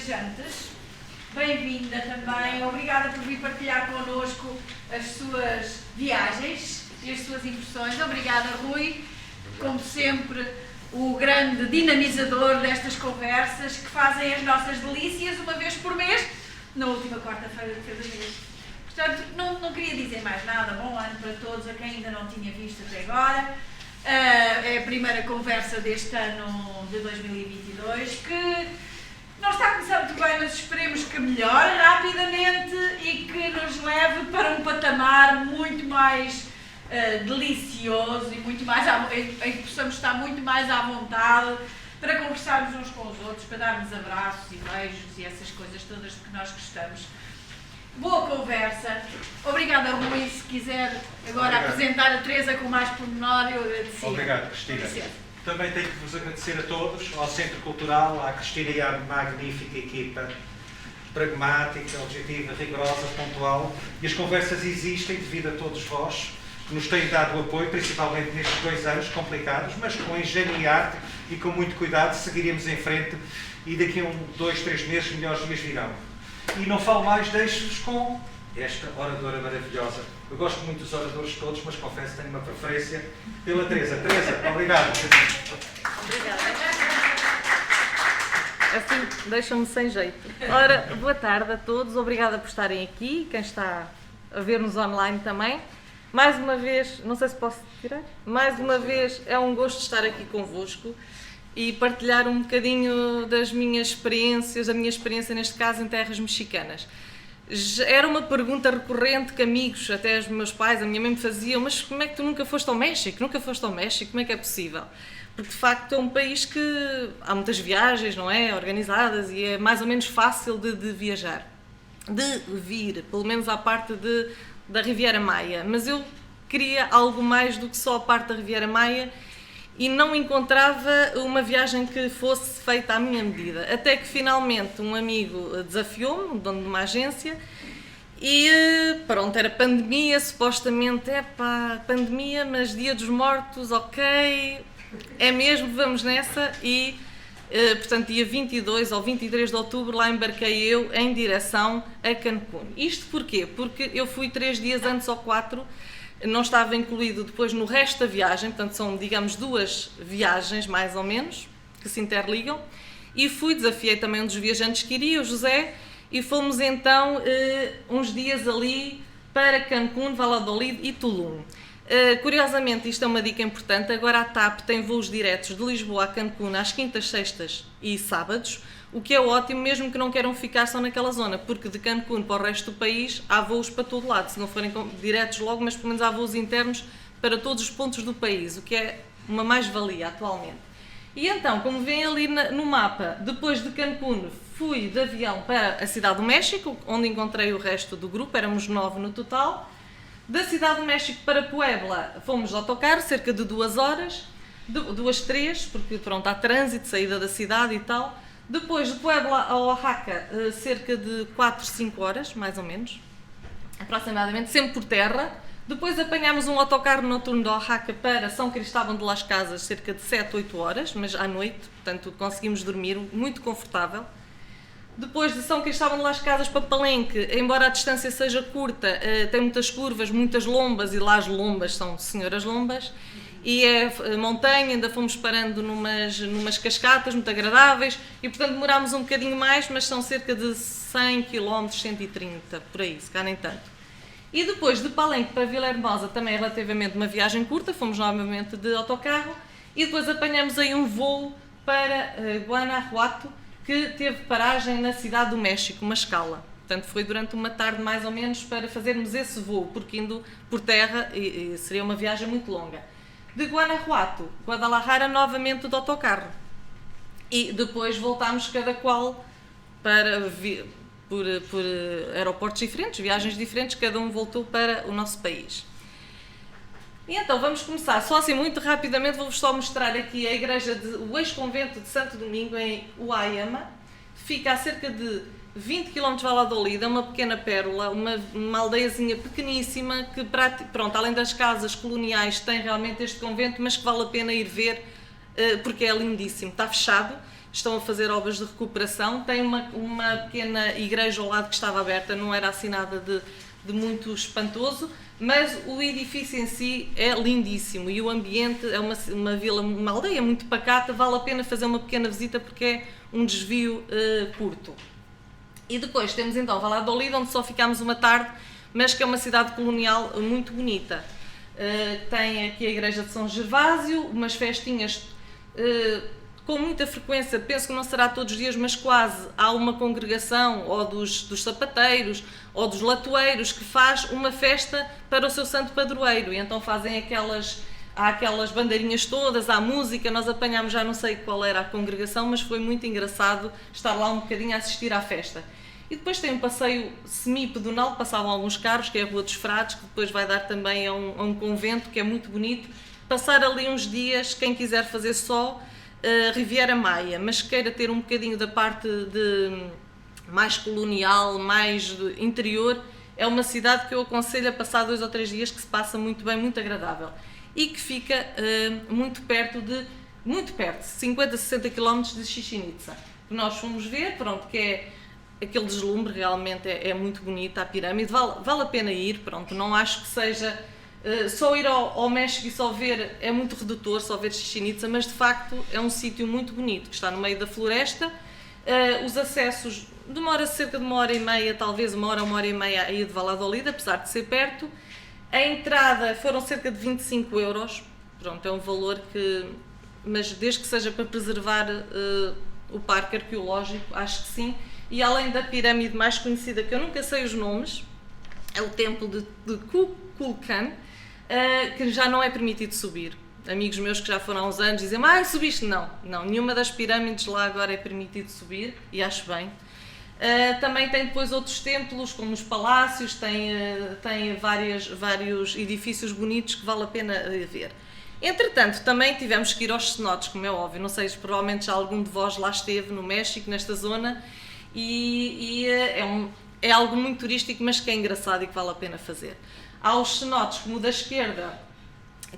viajantes. Bem-vinda também. Obrigada por vir partilhar connosco as suas viagens e as suas impressões. Obrigada, Rui. Como sempre, o grande dinamizador destas conversas que fazem as nossas delícias uma vez por mês, na última quarta-feira de cada mês. Portanto, não queria dizer mais nada. Bom ano para todos, a quem ainda não tinha visto até agora. É a primeira conversa deste ano de 2022, que não está a começar muito bem, mas esperemos que melhore rapidamente e que nos leve para um patamar muito mais delicioso e muito mais em que possamos estar muito mais à vontade para conversarmos uns com os outros, para darmos abraços e beijos e essas coisas todas de que nós gostamos. Boa conversa. Obrigada, Rui. Se quiser agora apresentar a Teresa com mais pormenor, eu agradecia. Obrigado, Cristina. Também tenho que vos agradecer a todos, ao Centro Cultural, à Cristina e à magnífica equipa, pragmática, objetiva, rigorosa, pontual. E as conversas existem devido a todos vós, que nos têm dado o apoio, principalmente nestes 2 anos complicados, mas com engenho e arte e com muito cuidado seguiremos em frente e daqui a 2, 3 meses melhores dias virão. E não falo mais, deixo-vos com esta oradora maravilhosa. Eu gosto muito dos oradores todos, mas confesso que tenho uma preferência pela Teresa. Teresa, obrigado. Obrigada. Assim, deixam-me sem jeito. Ora, boa tarde a todos, obrigada por estarem aqui, quem está a ver-nos online também. Mais uma vez, não sei se posso tirar, mais uma vez é um gosto estar aqui convosco e partilhar um bocadinho das minhas experiências, da minha experiência neste caso em terras mexicanas. Era uma pergunta recorrente que amigos, até os meus pais, a minha mãe me faziam: mas como é que tu nunca foste ao México? Nunca foste ao México? Como é que é possível? Porque de facto é um país que há muitas viagens, não é? Organizadas, e é mais ou menos fácil de viajar, de vir, pelo menos à parte da Riviera Maia. Mas eu queria algo mais do que só a parte da Riviera Maia e não encontrava uma viagem que fosse feita à minha medida. Até que finalmente um amigo desafiou-me, o dono de uma agência, e pronto, era pandemia, supostamente, pandemia, mas Dia dos Mortos, ok, é mesmo, vamos nessa. E portanto, dia 22 ou 23 de outubro, lá embarquei eu em direção a Cancún. Isto porquê? Porque eu fui 3 dias antes ou 4, não estava incluído depois no resto da viagem, portanto são, digamos, 2 viagens mais ou menos, que se interligam, e desafiei também um dos viajantes que iria, o José, e fomos então uns dias ali para Cancún, Valladolid e Tulum. Curiosamente, isto é uma dica importante, agora a TAP tem voos diretos de Lisboa a Cancún às quintas, sextas e sábados, o que é ótimo, mesmo que não queiram ficar só naquela zona, porque de Cancún para o resto do país há voos para todo lado, se não forem diretos logo, mas pelo menos há voos internos para todos os pontos do país, o que é uma mais-valia atualmente. E então, como veem ali no mapa, depois de Cancún fui de avião para a Cidade do México, onde encontrei o resto do grupo, éramos 9 no total. Da Cidade do México para Puebla fomos de autocarro, cerca de 2 horas, 2, 3, porque pronto, há trânsito, saída da cidade e tal. Depois de Puebla a Oaxaca, cerca de 4, 5 horas, mais ou menos, aproximadamente, sempre por terra. Depois apanhámos um autocarro noturno de Oaxaca para São Cristóvão de las Casas, cerca de 7, 8 horas, mas à noite, portanto conseguimos dormir, muito confortável. Depois de São Cristóvão de las Casas para Palenque, embora a distância seja curta, tem muitas curvas, muitas lombas, e lá as lombas são senhoras lombas, e é montanha, ainda fomos parando numas cascatas muito agradáveis, e portanto demorámos um bocadinho mais, mas são cerca de 100 km, 130, por aí, se cá nem tanto. E depois de Palenque para Villahermosa, também é relativamente uma viagem curta, fomos novamente de autocarro, e depois apanhamos aí um voo para Guanajuato, que teve paragem na Cidade do México, uma escala. Portanto, foi durante uma tarde mais ou menos para fazermos esse voo, porque indo por terra e seria uma viagem muito longa. De Guanajuato, Guadalajara, novamente de autocarro. E depois voltámos cada qual por aeroportos diferentes, viagens diferentes, cada um voltou para o nosso país. E então vamos começar, só assim muito rapidamente vou-vos só mostrar aqui a igreja o ex-convento de Santo Domingo em Uayama. Fica a cerca de 20 km de Valladolid, é uma pequena pérola, uma aldeiazinha pequeníssima que, pronto, além das casas coloniais, tem realmente este convento, mas que vale a pena ir ver porque é lindíssimo, está fechado. estão a fazer obras de recuperação. Tem uma pequena igreja ao lado que estava aberta, não era assim nada de muito espantoso, mas o edifício em si é lindíssimo e o ambiente é uma vila, uma aldeia muito pacata, vale a pena fazer uma pequena visita porque é um desvio curto. E depois temos então Valladolid, onde só ficámos uma tarde, mas que é uma cidade colonial muito bonita. Tem aqui a igreja de São Gervásio, umas festinhas com muita frequência, penso que não será todos os dias, mas quase, há uma congregação ou dos sapateiros ou dos latoeiros que faz uma festa para o seu santo padroeiro, e então fazem há aquelas bandeirinhas todas, há música, nós apanhámos, já não sei qual era a congregação, mas foi muito engraçado estar lá um bocadinho a assistir à festa. E depois tem um passeio semi-pedonal, passavam alguns carros, que é a Rua dos Frades, que depois vai dar também a um convento, que é muito bonito. Passar ali uns dias, quem quiser fazer só, Riviera Maia, mas queira ter um bocadinho da parte mais colonial, mais interior, é uma cidade que eu aconselho a passar 2 ou 3 dias, que se passa muito bem, muito agradável. E que fica muito perto, 50, 60 km de Chichén Itzá. Que nós fomos ver, pronto, que é aquele deslumbre, realmente é muito bonita a pirâmide, vale a pena ir, pronto, não acho que seja só ir ao México e só ver, é muito redutor, só ver Chichén Itzá, mas de facto é um sítio muito bonito, que está no meio da floresta, os acessos demora cerca de 1h30, talvez 1 hora e meia a ir de Valladolid, apesar de ser perto. A entrada foram cerca de 25 euros, pronto, é um valor que, mas desde que seja para preservar o parque arqueológico, acho que sim. E além da pirâmide mais conhecida, que eu nunca sei os nomes, é o templo de Kukulkan, que já não é permitido subir. Amigos meus que já foram há uns anos dizem, subiste? Não, nenhuma das pirâmides lá agora é permitido subir, e acho bem. Também tem depois outros templos, como os palácios, tem vários edifícios bonitos que vale a pena ver. Entretanto, também tivemos que ir aos cenotes, como é óbvio, não sei se provavelmente já algum de vós lá esteve no México, nesta zona, e é algo muito turístico, mas que é engraçado e que vale a pena fazer. Há os cenotes, como o da esquerda,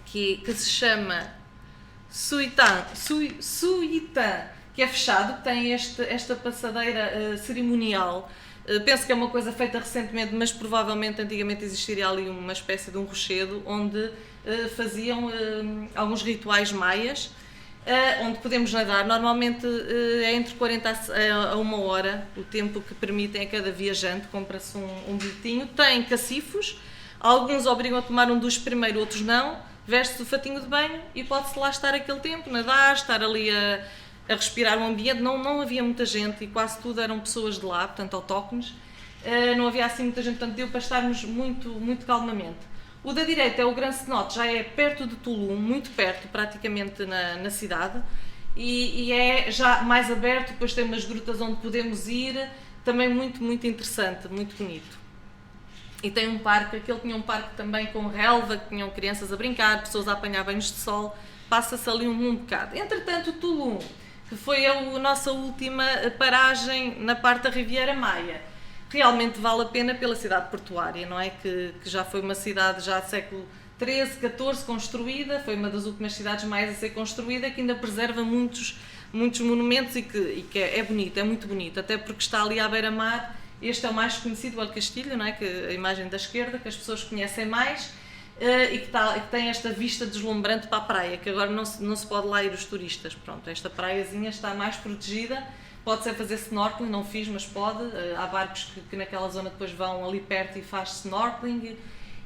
que se chama Suitã, que é fechado, que tem esta passadeira cerimonial. Penso que é uma coisa feita recentemente, mas provavelmente antigamente existiria ali uma espécie de um rochedo onde faziam alguns rituais maias, onde podemos nadar. Normalmente é entre 40 a 1 hora o tempo que permitem a cada viajante, compra-se um bilhetinho. Tem cacifos, alguns obrigam a tomar um duche primeiro, outros não, veste-se o fatinho de banho e pode-se lá estar aquele tempo, nadar, estar ali a respirar o ambiente. Não havia muita gente e quase tudo eram pessoas de lá, portanto autóctones, não havia assim muita gente, portanto deu para estarmos muito, muito calmamente. O da direita é o Gran Cenote, já é perto de Tulum, muito perto praticamente na cidade, e é já mais aberto, depois tem umas grutas onde podemos ir, também muito, muito interessante, muito bonito. E tem um parque, aquele tinha um parque também com relva, que tinham crianças a brincar, pessoas a apanhar banhos de sol, passa-se ali um bocado. Entretanto, Tulum, que foi a nossa última paragem na parte da Riviera Maia, realmente vale a pena pela cidade portuária, não é? Que já foi uma cidade já do século XIII, XIV construída, foi uma das últimas cidades mais a ser construída, que ainda preserva muitos monumentos e que é bonito, é muito bonito, até porque está ali à beira-mar. Este é o mais conhecido, o El Castillo, não é? Que a imagem da esquerda, que as pessoas conhecem mais, e que tem esta vista deslumbrante para a praia, que agora não se pode lá ir os turistas. Pronto, esta praiazinha está mais protegida, pode-se fazer snorkeling, não fiz, mas pode. Há barcos que naquela zona depois vão ali perto e faz snorkeling,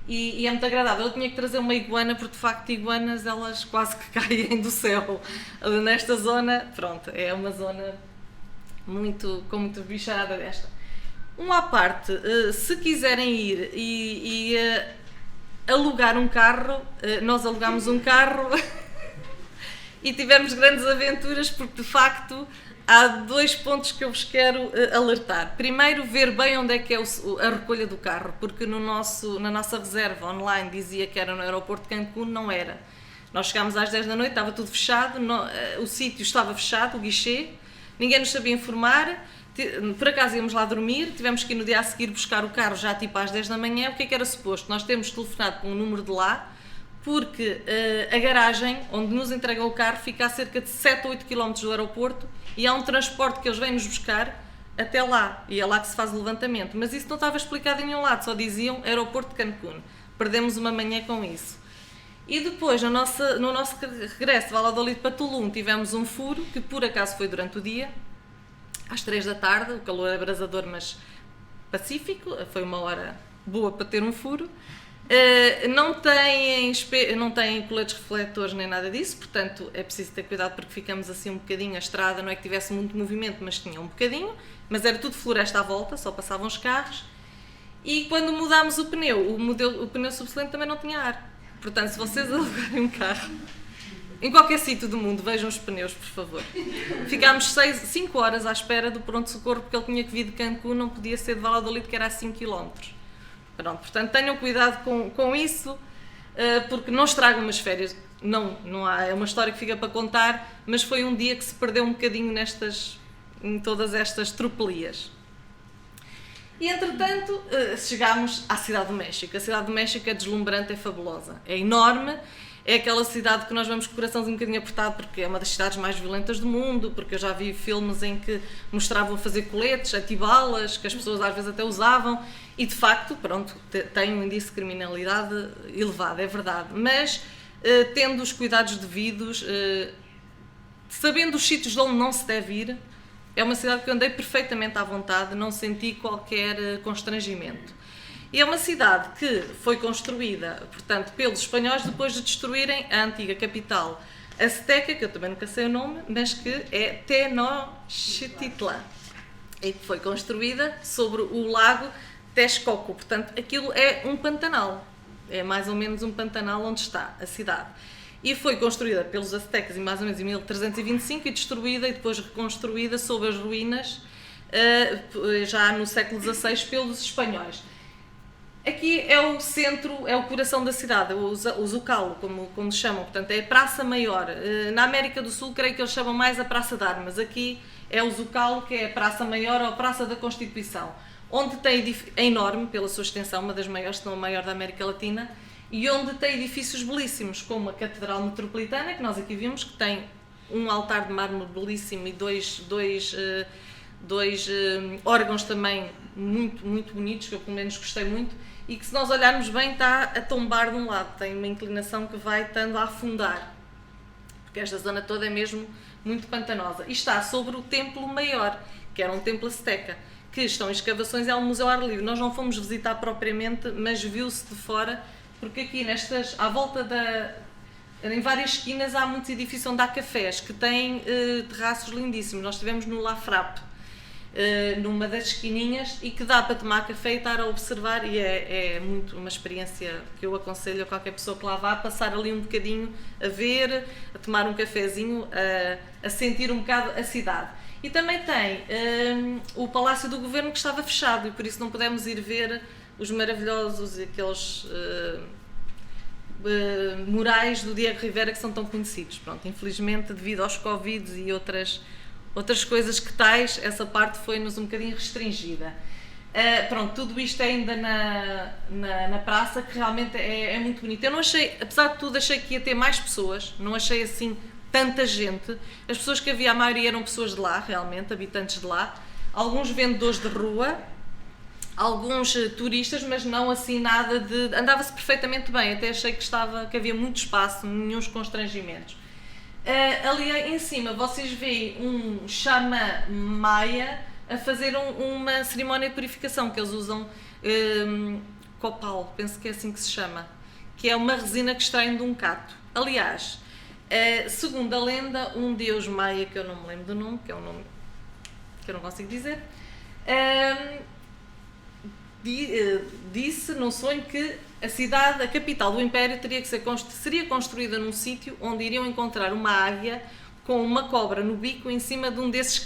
e é muito agradável. Eu tinha que trazer uma iguana, porque de facto iguanas elas quase que caem do céu. Nesta zona, pronto, é uma zona com muito bicharada desta. À parte, se quiserem ir e alugar um carro, nós alugámos um carro e tivemos grandes aventuras, porque de facto há 2 pontos que eu vos quero alertar. Primeiro, ver bem onde é que é a recolha do carro, porque na nossa reserva online dizia que era no aeroporto de Cancún, não era. Nós chegámos às 10 da noite, estava tudo fechado, o sítio estava fechado, o guichê, ninguém nos sabia informar. Por acaso íamos lá dormir, tivemos que ir no dia a seguir buscar o carro já tipo às 10 da manhã. O que é que era suposto? Nós temos telefonado com um número de lá, porque a garagem onde nos entregam o carro fica a cerca de 7 ou 8 km do aeroporto e há um transporte que eles vêm nos buscar até lá, e é lá que se faz o levantamento. Mas isso não estava explicado em nenhum lado, só diziam aeroporto de Cancún. Perdemos uma manhã com isso. E depois, no nosso regresso de Valladolid para Tulum, tivemos um furo, que por acaso foi durante o dia, às 3 da tarde, o calor é abrasador, mas pacífico, foi uma hora boa para ter um furo. Não têm coletes refletores nem nada disso, portanto é preciso ter cuidado porque ficamos assim um bocadinho, a estrada não é que tivesse muito movimento, mas tinha um bocadinho, mas era tudo floresta à volta, só passavam os carros. E quando mudámos o pneu, o pneu subsolente também não tinha ar. Portanto, se vocês alugarem um carro, em qualquer sítio do mundo, vejam os pneus, por favor. Ficámos 5 horas à espera do pronto-socorro, porque ele tinha que vir de Cancún, não podia ser de Valladolid, que era a 5 km. Pronto, portanto, tenham cuidado com isso, porque não estragam umas férias. Não há, é uma história que fica para contar, mas foi um dia que se perdeu um bocadinho em todas estas tropelias. E, entretanto, chegámos à Cidade do México. A Cidade do México é deslumbrante, é fabulosa. É enorme, é aquela cidade que nós vamos com o coraçãozinho um bocadinho apertado porque é uma das cidades mais violentas do mundo, porque eu já vi filmes em que mostravam a fazer coletes, antibalas, que as pessoas às vezes até usavam, e de facto, pronto, tem um índice de criminalidade elevado, é verdade. Mas, tendo os cuidados devidos, sabendo os sítios onde não se deve ir, é uma cidade que eu andei perfeitamente à vontade, não senti qualquer constrangimento. E é uma cidade que foi construída, portanto, pelos espanhóis depois de destruírem a antiga capital azteca, que eu também nunca sei o nome, mas que é Tenochtitlan, e que foi construída sobre o lago Texcoco. Portanto, aquilo é um pantanal, é mais ou menos um pantanal onde está a cidade. E foi construída pelos aztecas em mais ou menos em 1325 e destruída e depois reconstruída sob as ruínas já no século XVI pelos espanhóis. Aqui é o centro, é o coração da cidade, o Zocalo, como chamam, portanto é a Praça Maior. Na América do Sul creio que eles chamam mais a Praça de Armas, aqui é o Zocalo, que é a Praça Maior ou a Praça da Constituição, onde é enorme pela sua extensão, uma das maiores, se não a maior da América Latina, e onde tem edifícios belíssimos, como a Catedral Metropolitana, que nós aqui vimos, que tem um altar de mármore belíssimo e dois órgãos também muito, muito bonitos, que eu pelo menos gostei muito, e que se nós olharmos bem está a tombar de um lado, tem uma inclinação que vai estando a afundar, porque esta zona toda é mesmo muito pantanosa. E está sobre o Templo Maior, que era um templo azteca, que estão em escavações, é um museu ao ar livre. Nós não fomos visitar propriamente, mas viu-se de fora, porque aqui à volta em várias esquinas há muitos edifícios onde há cafés, que têm terraços lindíssimos. Nós estivemos no La Frappe, numa das esquininhas, e que dá para tomar café e estar a observar, e é muito uma experiência que eu aconselho a qualquer pessoa que lá vá, passar ali um bocadinho a ver, a tomar um cafezinho, a sentir um bocado a cidade. E também tem o Palácio do Governo, que estava fechado, e por isso não pudemos ir ver os maravilhosos, aqueles murais do Diego Rivera que são tão conhecidos. Pronto, infelizmente, devido aos Covid e outras coisas que tais, essa parte foi-nos um bocadinho restringida. Pronto, tudo isto é ainda na praça, que realmente é muito bonito. Eu não achei, apesar de tudo, achei que ia ter mais pessoas, não achei assim tanta gente. As pessoas que havia, a maioria eram pessoas de lá, realmente, habitantes de lá, alguns vendedores de rua, alguns turistas, mas não assim nada de... Andava-se perfeitamente bem, até achei que havia muito espaço, nenhum constrangimentos. Ali em cima vocês veem um xamã maia a fazer uma cerimónia de purificação, que eles usam copal, penso que é assim que se chama, que é uma resina que extraem de um cato. Aliás, segundo a lenda, um deus maia, que eu não me lembro do nome, que é um nome que eu não consigo dizer, disse num sonho que a capital do Império seria construída num sítio onde iriam encontrar uma águia com uma cobra no bico em cima de um desses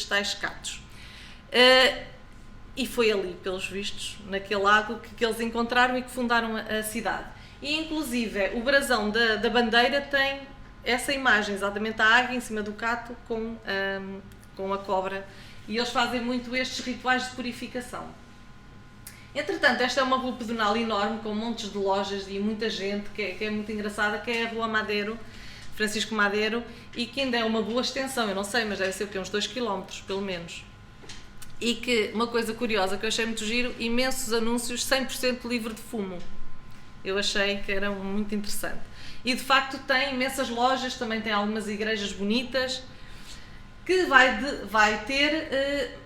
tais catos. E foi ali, pelos vistos, naquele lago que eles encontraram e que fundaram a cidade. E inclusive o brasão da bandeira tem essa imagem, exatamente a águia em cima do cato com a cobra, e eles fazem muito estes rituais de purificação. Entretanto, esta é uma rua pedonal enorme, com montes de lojas e muita gente, que é muito engraçada, que é a Rua Madeiro, Francisco Madeiro, e que ainda é uma boa extensão, eu não sei, mas deve ser uns 2 km, pelo menos. E que, uma coisa curiosa que eu achei muito giro, imensos anúncios 100% livre de fumo. Eu achei que era muito interessante. E de facto tem imensas lojas, também tem algumas igrejas bonitas, que vai ter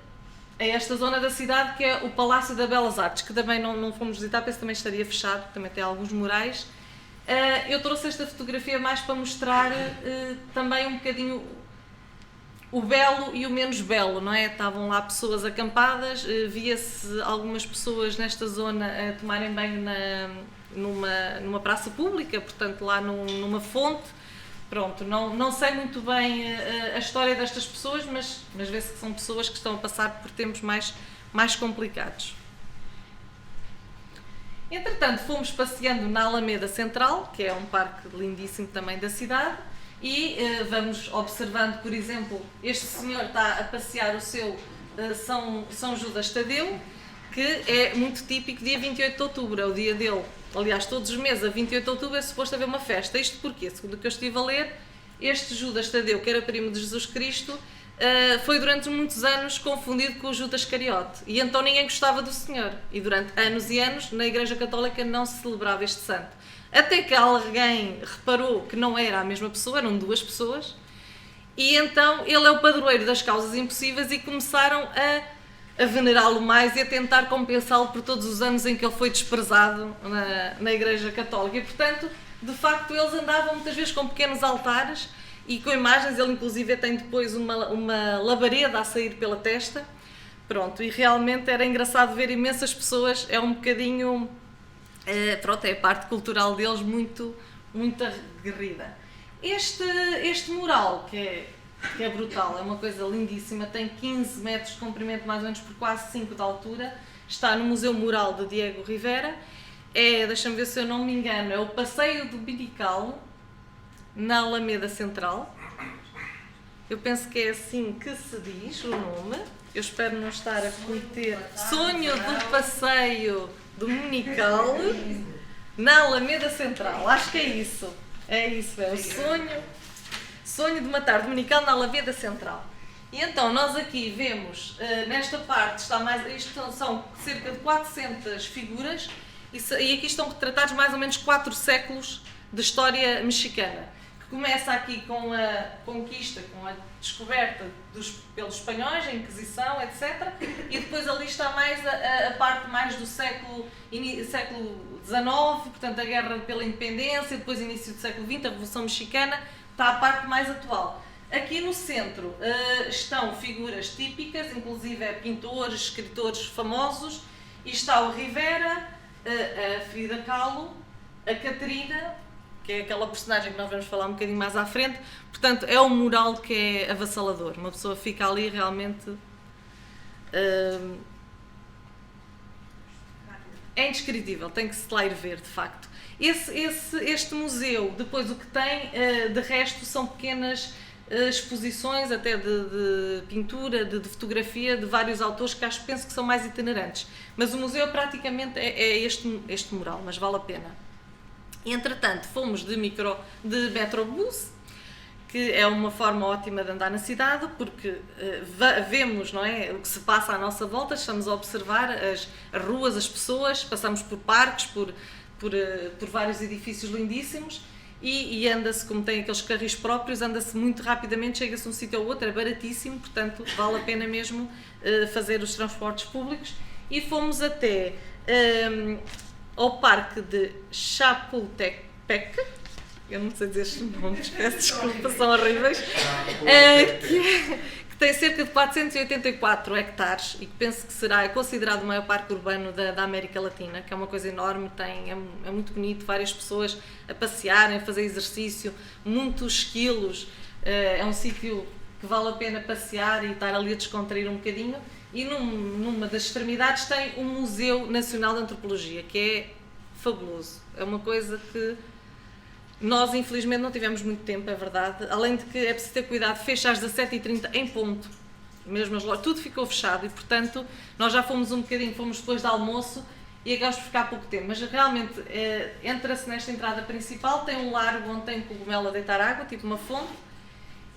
a esta zona da cidade, que é o Palácio das Belas Artes, que também não fomos visitar, penso que também estaria fechado, também tem alguns murais. Eu trouxe esta fotografia mais para mostrar também um bocadinho o belo e o menos belo, não é? Estavam lá pessoas acampadas, via-se algumas pessoas nesta zona a tomarem banho numa praça pública, portanto lá numa fonte. Pronto, não sei muito bem a história destas pessoas, mas vê-se que são pessoas que estão a passar por tempos mais complicados. Entretanto, fomos passeando na Alameda Central, que é um parque lindíssimo também da cidade, e vamos observando, por exemplo, este senhor está a passear o seu São Judas Tadeu, que é muito típico, dia 28 de outubro, é o dia dele. Aliás, todos os meses, a 28 de outubro, é suposto haver uma festa. Isto porque, segundo o que eu estive a ler, este Judas Tadeu, que era primo de Jesus Cristo, foi durante muitos anos confundido com o Judas Iscariote. E então ninguém gostava do senhor. E durante anos e anos, na Igreja Católica não se celebrava este santo. Até que alguém reparou que não era a mesma pessoa, eram 2 pessoas. E então ele é o padroeiro das causas impossíveis e começaram a venerá-lo mais e a tentar compensá-lo por todos os anos em que ele foi desprezado na Igreja Católica. E, portanto, de facto, eles andavam muitas vezes com pequenos altares e com imagens. Ele, inclusive, tem depois uma labareda a sair pela testa. Pronto, e realmente era engraçado ver imensas pessoas. É um bocadinho... pronto, é a parte cultural deles muito aguerrida. Este mural, que é brutal, é uma coisa lindíssima, tem 15 metros de comprimento, mais ou menos por quase 5 de altura, está no Museu Mural de Diego Rivera, deixa-me ver se eu não me engano, é o Passeio Dominical, na Alameda Central, eu penso que é assim que se diz o nome, eu espero não estar a cometer, Sonho do Passeio Dominical, na Alameda Central, acho que é isso, é o Sonho de uma tarde dominical na Alameda Central. E então nós aqui vemos, nesta parte, isto são cerca de 400 figuras e aqui estão retratados mais ou menos 4 séculos de história mexicana, que começa aqui com a conquista, com a descoberta pelos espanhóis, a Inquisição, etc. E depois ali está mais a parte mais do século XIX, portanto a Guerra pela Independência, depois início do século XX, a Revolução Mexicana, está a parte mais atual. Aqui no centro estão figuras típicas, inclusive pintores, escritores famosos, e está o Rivera, a Frida Kahlo, a Catarina, que é aquela personagem que nós vamos falar um bocadinho mais à frente. Portanto, é um mural que é avassalador. Uma pessoa fica ali realmente... é indescritível, tem que se lá ir ver, de facto. Este museu, depois o que tem, de resto, são pequenas exposições, até de pintura, de fotografia, de vários autores que penso que são mais itinerantes. Mas o museu praticamente é este mural, mas vale a pena. Entretanto, fomos de metrobus, que é uma forma ótima de andar na cidade, porque vemos, não é, o que se passa à nossa volta, estamos a observar as ruas, as pessoas, passamos por parques, por vários edifícios lindíssimos e anda-se, como tem aqueles carris próprios, anda-se muito rapidamente, chega-se de um sítio ao outro, é baratíssimo, portanto vale a pena mesmo fazer os transportes públicos. E fomos até ao parque de Chapultepec, eu não sei dizer estes nomes, peço desculpa, são horríveis, que tem cerca de 484 hectares e que penso que é considerado o maior parque urbano da América Latina, que é uma coisa enorme, é muito bonito, várias pessoas a passearem, a fazer exercício, muitos esquilos, é um sítio que vale a pena passear e estar ali a descontrair um bocadinho. E numa das extremidades tem o Museu Nacional de Antropologia, que é fabuloso, é uma coisa que nós infelizmente não tivemos muito tempo, é verdade, além de que é preciso ter cuidado, fecha às 17h30 em ponto, mesmo as lojas, tudo ficou fechado e, portanto, nós já fomos um bocadinho, fomos depois do almoço e acabamos por ficar pouco tempo. Mas realmente, entra-se nesta entrada principal, tem um largo onde tem um cogumelo a deitar água, tipo uma fonte,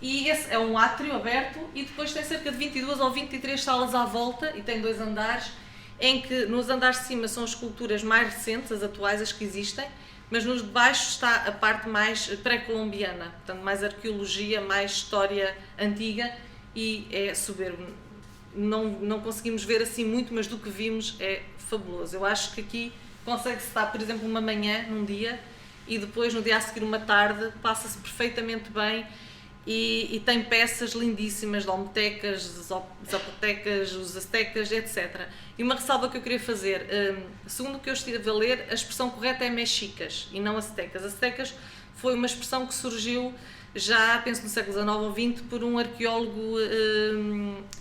e esse é um átrio aberto e depois tem cerca de 22 ou 23 salas à volta e tem 2 andares, em que nos andares de cima são as esculturas mais recentes, as atuais, as que existem, mas nos de baixo está a parte mais pré-colombiana, portanto mais arqueologia, mais história antiga e é soberbo. Não conseguimos ver assim muito, mas do que vimos é fabuloso. Eu acho que aqui consegue-se estar, por exemplo, uma manhã, num dia, e depois no dia a seguir uma tarde, passa-se perfeitamente bem e tem peças lindíssimas de olmecas, zapotecas, os aztecas, etc. E uma ressalva que eu queria fazer, segundo o que eu estive a ler, a expressão correta é mexicas e não aztecas. Aztecas foi uma expressão que surgiu já, penso no século XIX ou XX, por um arqueólogo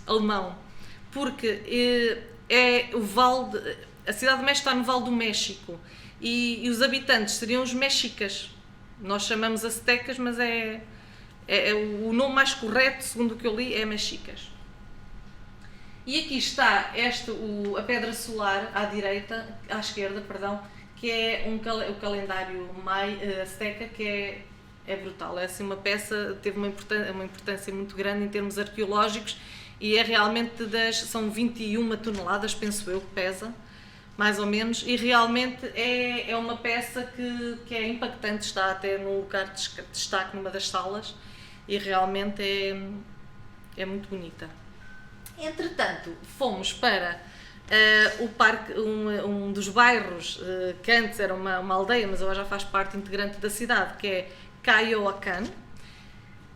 alemão, porque a cidade de México está no Vale do México e os habitantes seriam os mexicas. Nós chamamos aztecas, mas o nome mais correto, segundo o que eu li, é mexicas. E aqui está a pedra solar à esquerda, que é o calendário azteca, que é brutal. É assim uma peça, teve uma importância muito grande em termos arqueológicos e é realmente são 21 toneladas, penso eu, que pesa, mais ou menos, e realmente é uma peça que é impactante, está até no lugar de destaque numa das salas e realmente é muito bonita. Entretanto, fomos para o parque, um dos bairros que antes era uma aldeia, mas agora já faz parte integrante da cidade, que é Coyoacán,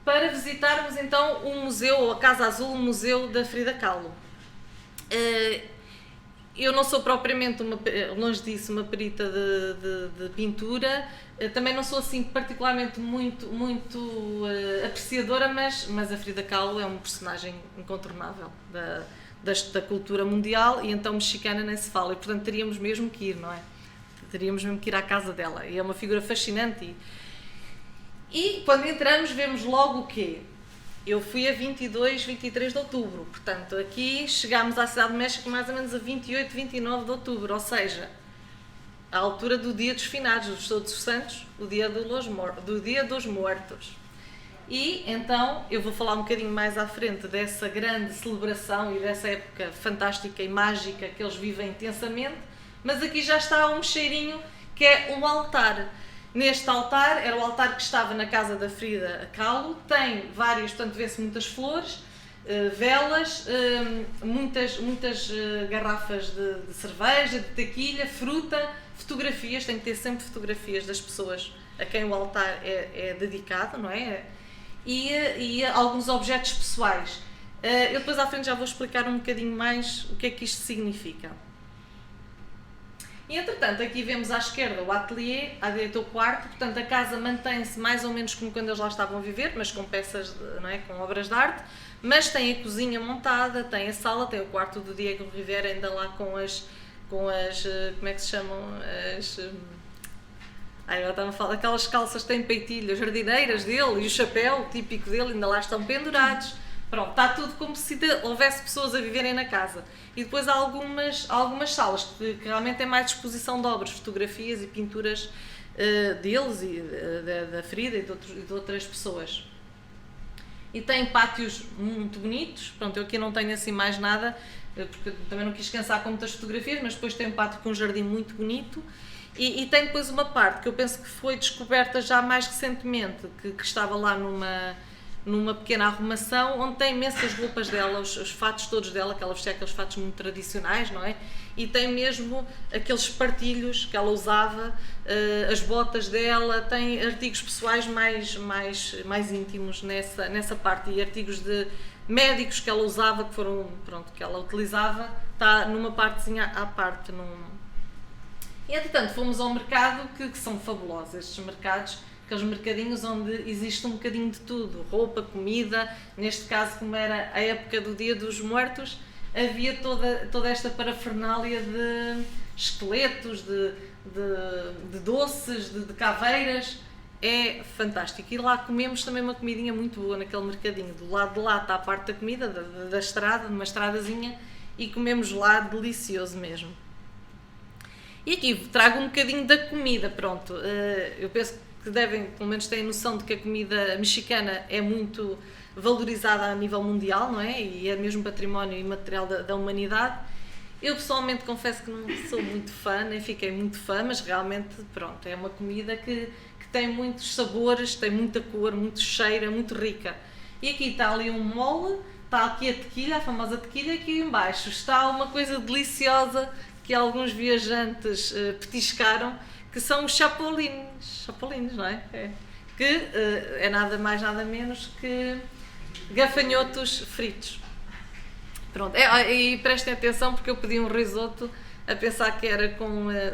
para visitarmos então o museu, ou a Casa Azul, o museu da Frida Kahlo. Eu não sou propriamente, longe disso, uma perita de pintura, também não sou assim particularmente muito apreciadora, mas a Frida Kahlo é um personagem incontornável da cultura mundial e então mexicana nem se fala, e portanto teríamos mesmo que ir, não é? Teríamos mesmo que ir à casa dela, e é uma figura fascinante. E quando entramos vemos logo o quê? Eu fui a 22, 23 de outubro, portanto aqui chegámos à Cidade de México mais ou menos a 28, 29 de outubro, ou seja, à altura do Dia dos Finados, dos Todos os Santos, o Dia dos Mortos. E então eu vou falar um bocadinho mais à frente dessa grande celebração e dessa época fantástica e mágica que eles vivem intensamente, mas aqui já está um cheirinho que é um altar. Neste altar, era o altar que estava na casa da Frida Kahlo, tem várias, portanto vê-se muitas flores, velas, muitas garrafas de cerveja, de tequilha, fruta, fotografias, tem que ter sempre fotografias das pessoas a quem o altar é dedicado, não é? E alguns objetos pessoais. Eu depois à frente já vou explicar um bocadinho mais o que é que isto significa. E entretanto aqui vemos à esquerda o ateliê, à direita o quarto, portanto a casa mantém-se mais ou menos como quando eles lá estavam a viver, mas com peças, não é? Com obras de arte, mas tem a cozinha montada, tem a sala, tem o quarto do Diego Rivera ainda lá com as como é que se chamam, eu estava a falar, aquelas calças que têm peitilho, as jardineiras dele e o chapéu típico dele ainda lá estão pendurados. Pronto, está tudo como se houvesse pessoas a viverem na casa. E depois há algumas salas que realmente é mais exposição de obras, fotografias e pinturas deles e da Frida e de outras pessoas. E tem pátios muito bonitos. Pronto, eu aqui não tenho assim mais nada, porque também não quis cansar com muitas fotografias, mas depois tem um pátio com um jardim muito bonito. E tem depois uma parte que eu penso que foi descoberta já mais recentemente, que estava lá numa pequena arrumação, onde tem imensas roupas dela, os fatos todos dela, que ela vestia aqueles fatos muito tradicionais, não é? E tem mesmo aqueles espartilhos que ela usava, as botas dela, tem artigos pessoais mais íntimos nessa parte, e artigos de médicos que ela usava, que ela utilizava, está numa partezinha à parte. E entretanto fomos ao mercado, que são fabulosos estes mercados, aqueles mercadinhos onde existe um bocadinho de tudo, roupa, comida, neste caso como era a época do Dia dos Mortos, havia toda esta parafernália de esqueletos, de doces, de caveiras, é fantástico. E lá comemos também uma comidinha muito boa naquele mercadinho. Do lado de lá está a parte da comida, da estrada, numa estradazinha, e comemos lá, delicioso mesmo. E aqui trago um bocadinho da comida, pronto. Eu penso que devem, pelo menos têm noção de que a comida mexicana é muito valorizada a nível mundial, não é? E é mesmo património imaterial da humanidade. Eu pessoalmente confesso que não sou muito fã, nem fiquei muito fã, mas realmente, pronto, é uma comida que tem muitos sabores, tem muita cor, muito cheiro, é muito rica. E aqui está ali um mole, está aqui a tequilha, a famosa tequilha, e aqui embaixo está uma coisa deliciosa que alguns viajantes petiscaram, que são os chapolines, não é? Que é nada mais, nada menos que gafanhotos fritos. Pronto, e prestem atenção porque eu pedi um risoto a pensar que era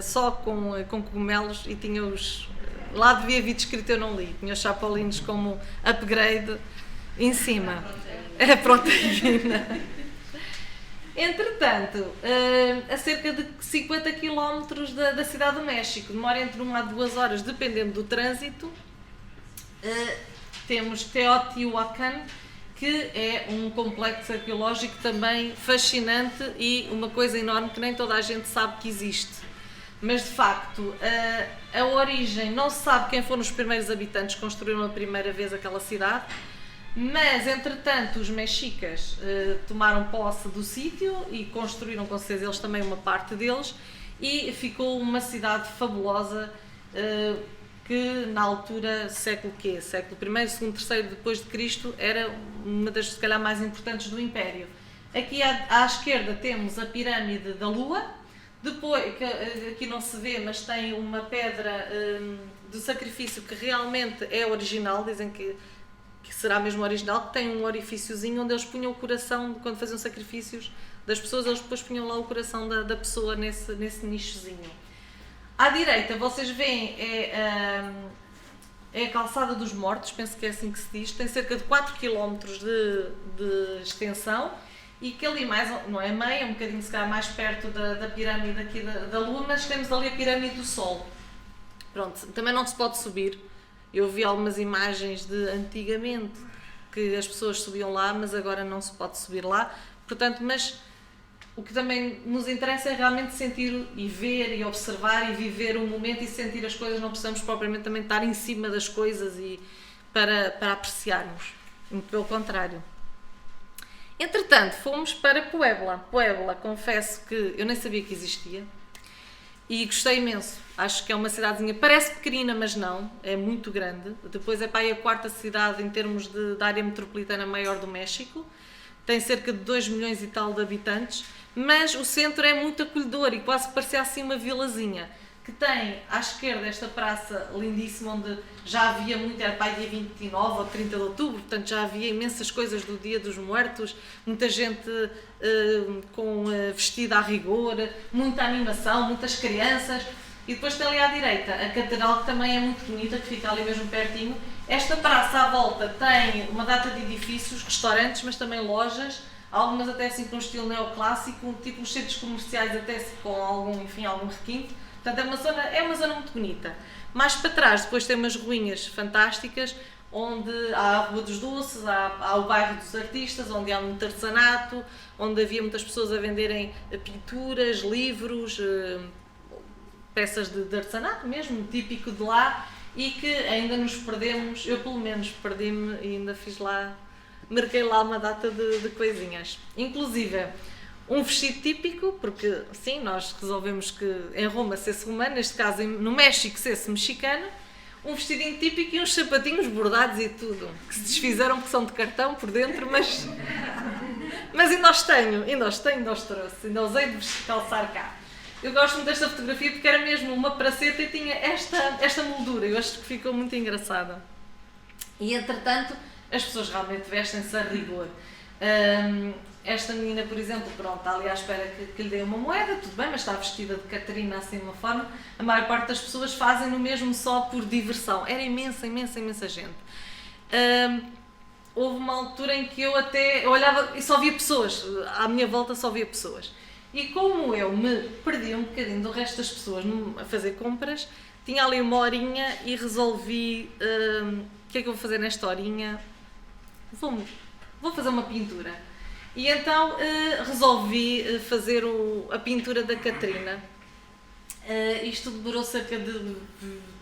só com cogumelos e tinha lá devia vir descrito, eu não li, tinha os chapolines como upgrade em cima. É proteína. Entretanto, a cerca de 50 km da cidade do México, demora entre 1 a 2 horas, dependendo do trânsito, temos Teotihuacan, que é um complexo arqueológico também fascinante e uma coisa enorme que nem toda a gente sabe que existe. Mas, de facto, a origem, não se sabe quem foram os primeiros habitantes que construíram a primeira vez aquela cidade, mas, entretanto, os mexicas tomaram posse do sítio e construíram, com certeza, eles também uma parte deles, e ficou uma cidade fabulosa que, na altura, século I, II, III depois de Cristo, era uma das, se calhar, mais importantes do Império. Aqui à esquerda temos a pirâmide da Lua, depois, que aqui não se vê, mas tem uma pedra de sacrifício que realmente é original, dizem que será mesmo original, que tem um orifíciozinho onde eles punham o coração, quando faziam sacrifícios das pessoas, eles depois punham lá o coração da pessoa nesse nichozinho. À direita, vocês veem, é a Calçada dos Mortos, penso que é assim que se diz, tem cerca de 4 km de extensão, e que ali mais, não é meio, um bocadinho se calhar mais perto da pirâmide aqui da Lua, mas temos ali a pirâmide do Sol. Pronto, também não se pode subir. Eu vi algumas imagens de antigamente que as pessoas subiam lá, mas agora não se pode subir lá. Portanto, mas o que também nos interessa é realmente sentir e ver e observar e viver o momento e sentir as coisas, não precisamos propriamente também estar em cima das coisas e para apreciarmos, muito pelo contrário. Entretanto, fomos para Puebla. Puebla, confesso que eu nem sabia que existia e gostei imenso. Acho que é uma cidadezinha, parece pequenina, mas não, é muito grande. Depois é para aí a 4ª cidade em termos de área metropolitana maior do México. Tem cerca de 2 milhões e tal de habitantes, mas o centro é muito acolhedor e quase parecia assim uma vilazinha, que tem à esquerda esta praça lindíssima, onde já havia muito, era para aí dia 29 ou 30 de outubro, portanto já havia imensas coisas do Dia dos Mortos, muita gente vestida a rigor, muita animação, muitas crianças. E depois tem ali à direita a Catedral, que também é muito bonita, que fica ali mesmo pertinho. Esta praça à volta tem uma data de edifícios, restaurantes, mas também lojas, algumas até assim com um estilo neoclássico, tipo os centros comerciais até com algum requinte. Portanto, é uma zona muito bonita. Mais para trás, depois tem umas ruínas fantásticas, onde há a Rua dos Doces, há o bairro dos artistas, onde há muito artesanato, onde havia muitas pessoas a venderem pinturas, livros, peças de artesanato mesmo, típico de lá, e que ainda nos perdemos, eu pelo menos perdi-me e ainda marquei lá uma data de coisinhas. Inclusive, um vestido típico, porque sim, nós resolvemos que em Roma ser-se romano, neste caso no México ser-se mexicano, um vestidinho típico e uns sapatinhos bordados e tudo, que se desfizeram porque são de cartão por dentro, mas ainda os tenho, ainda os trouxe, ainda usei de calçar cá. Eu gosto muito desta fotografia porque era mesmo uma praceta e tinha esta moldura, eu acho que ficou muito engraçada. E entretanto, as pessoas realmente vestem-se a rigor. Esta menina, por exemplo, pronto, está ali à espera que lhe dê uma moeda, tudo bem, mas está vestida de Catarina assim de uma forma. A maior parte das pessoas fazem o mesmo só por diversão. Era imensa gente. Houve uma altura em que eu olhava e só via pessoas, à minha volta só via pessoas. E como eu me perdi um bocadinho do resto das pessoas a fazer compras, tinha ali uma horinha e resolvi, o que é que eu vou fazer nesta horinha? Vou fazer uma pintura. E então resolvi fazer a pintura da Catarina. Isto demorou cerca de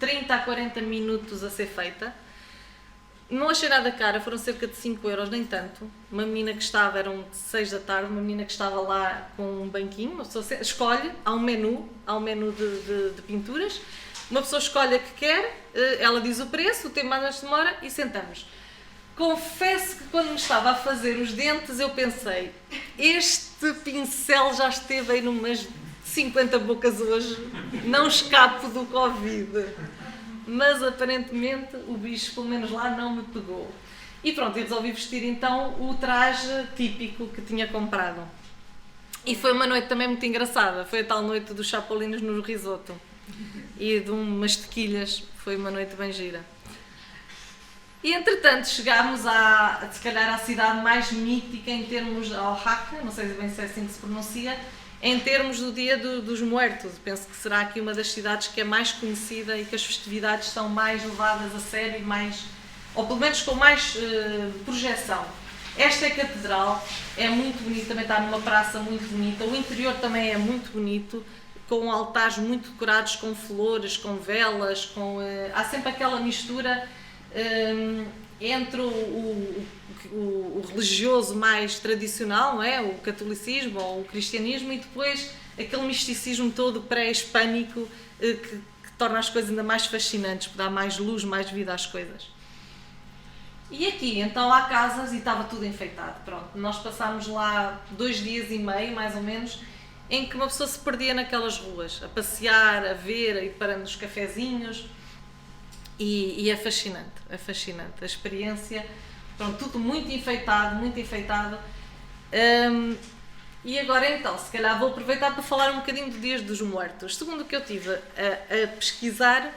30 a 40 minutos a ser feita. Não achei nada cara, foram cerca de 5 euros, nem tanto. Uma menina que estava, eram 6 da tarde, uma menina que estava lá com um banquinho, uma pessoa escolhe, há um menu de pinturas, uma pessoa escolhe a que quer, ela diz o preço, o tempo mais demora e sentamos. Confesso que quando me estava a fazer os dentes eu pensei, este pincel já esteve aí numas 50 bocas hoje, não escapo do Covid. Mas aparentemente o bicho, pelo menos lá, não me pegou. E pronto, eu resolvi vestir então o traje típico que tinha comprado. E foi uma noite também muito engraçada, foi a tal noite dos chapolinos no risoto e de umas tequilhas, foi uma noite bem gira. E entretanto chegámos se calhar à cidade mais mítica em termos, Oaxaca, não sei bem se é assim que se pronuncia, em termos do Dia dos Muertos. Penso que será aqui uma das cidades que é mais conhecida e que as festividades são mais levadas a sério, ou pelo menos com mais projeção. Esta Catedral é muito bonita, também está numa praça muito bonita, o interior também é muito bonito, com altares muito decorados com flores, com velas, há sempre aquela mistura entre o religioso mais tradicional, não é? O catolicismo ou o cristianismo, e depois aquele misticismo todo pré-hispânico que torna as coisas ainda mais fascinantes, que dá mais luz, mais vida às coisas. E aqui, então, há casas e estava tudo enfeitado. Pronto, nós passámos lá 2 dias e meio, mais ou menos, em que uma pessoa se perdia naquelas ruas, a passear, a ver, a ir parando nos cafezinhos. E é fascinante, a experiência, pronto, tudo muito enfeitado, muito enfeitado. E agora então, se calhar vou aproveitar para falar um bocadinho do Dia dos Muertos. Segundo o que eu estive a pesquisar,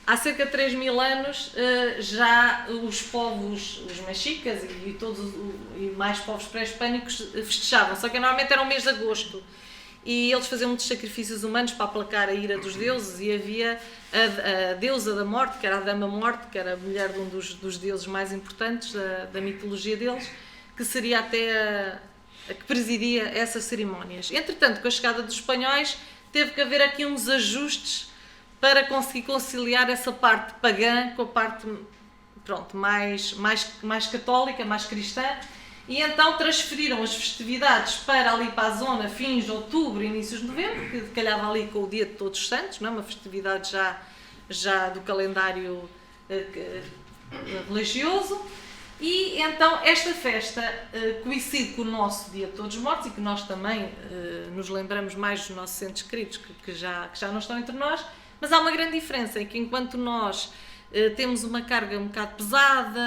há cerca de 3.000 anos já os povos, os mexicas e mais povos pré-hispânicos festejavam, só que normalmente era o mês de agosto. E eles faziam muitos sacrifícios humanos para aplacar a ira dos deuses, e havia a deusa da morte, que era a Dama Morte, que era a mulher de um dos deuses mais importantes da mitologia deles, que seria até a que presidia essas cerimónias. Entretanto, com a chegada dos espanhóis, teve que haver aqui uns ajustes para conseguir conciliar essa parte pagã com a parte, pronto, mais católica, mais cristã. E então transferiram as festividades para a zona fins de outubro, inícios de novembro, que calhava ali com o Dia de Todos os Santos, não é? Uma festividade já do calendário religioso. E então esta festa coincide com o nosso Dia de Todos os Mortos, e que nós também nos lembramos mais dos nossos entes queridos que já não estão entre nós, mas há uma grande diferença, em que enquanto nós temos uma carga um bocado pesada,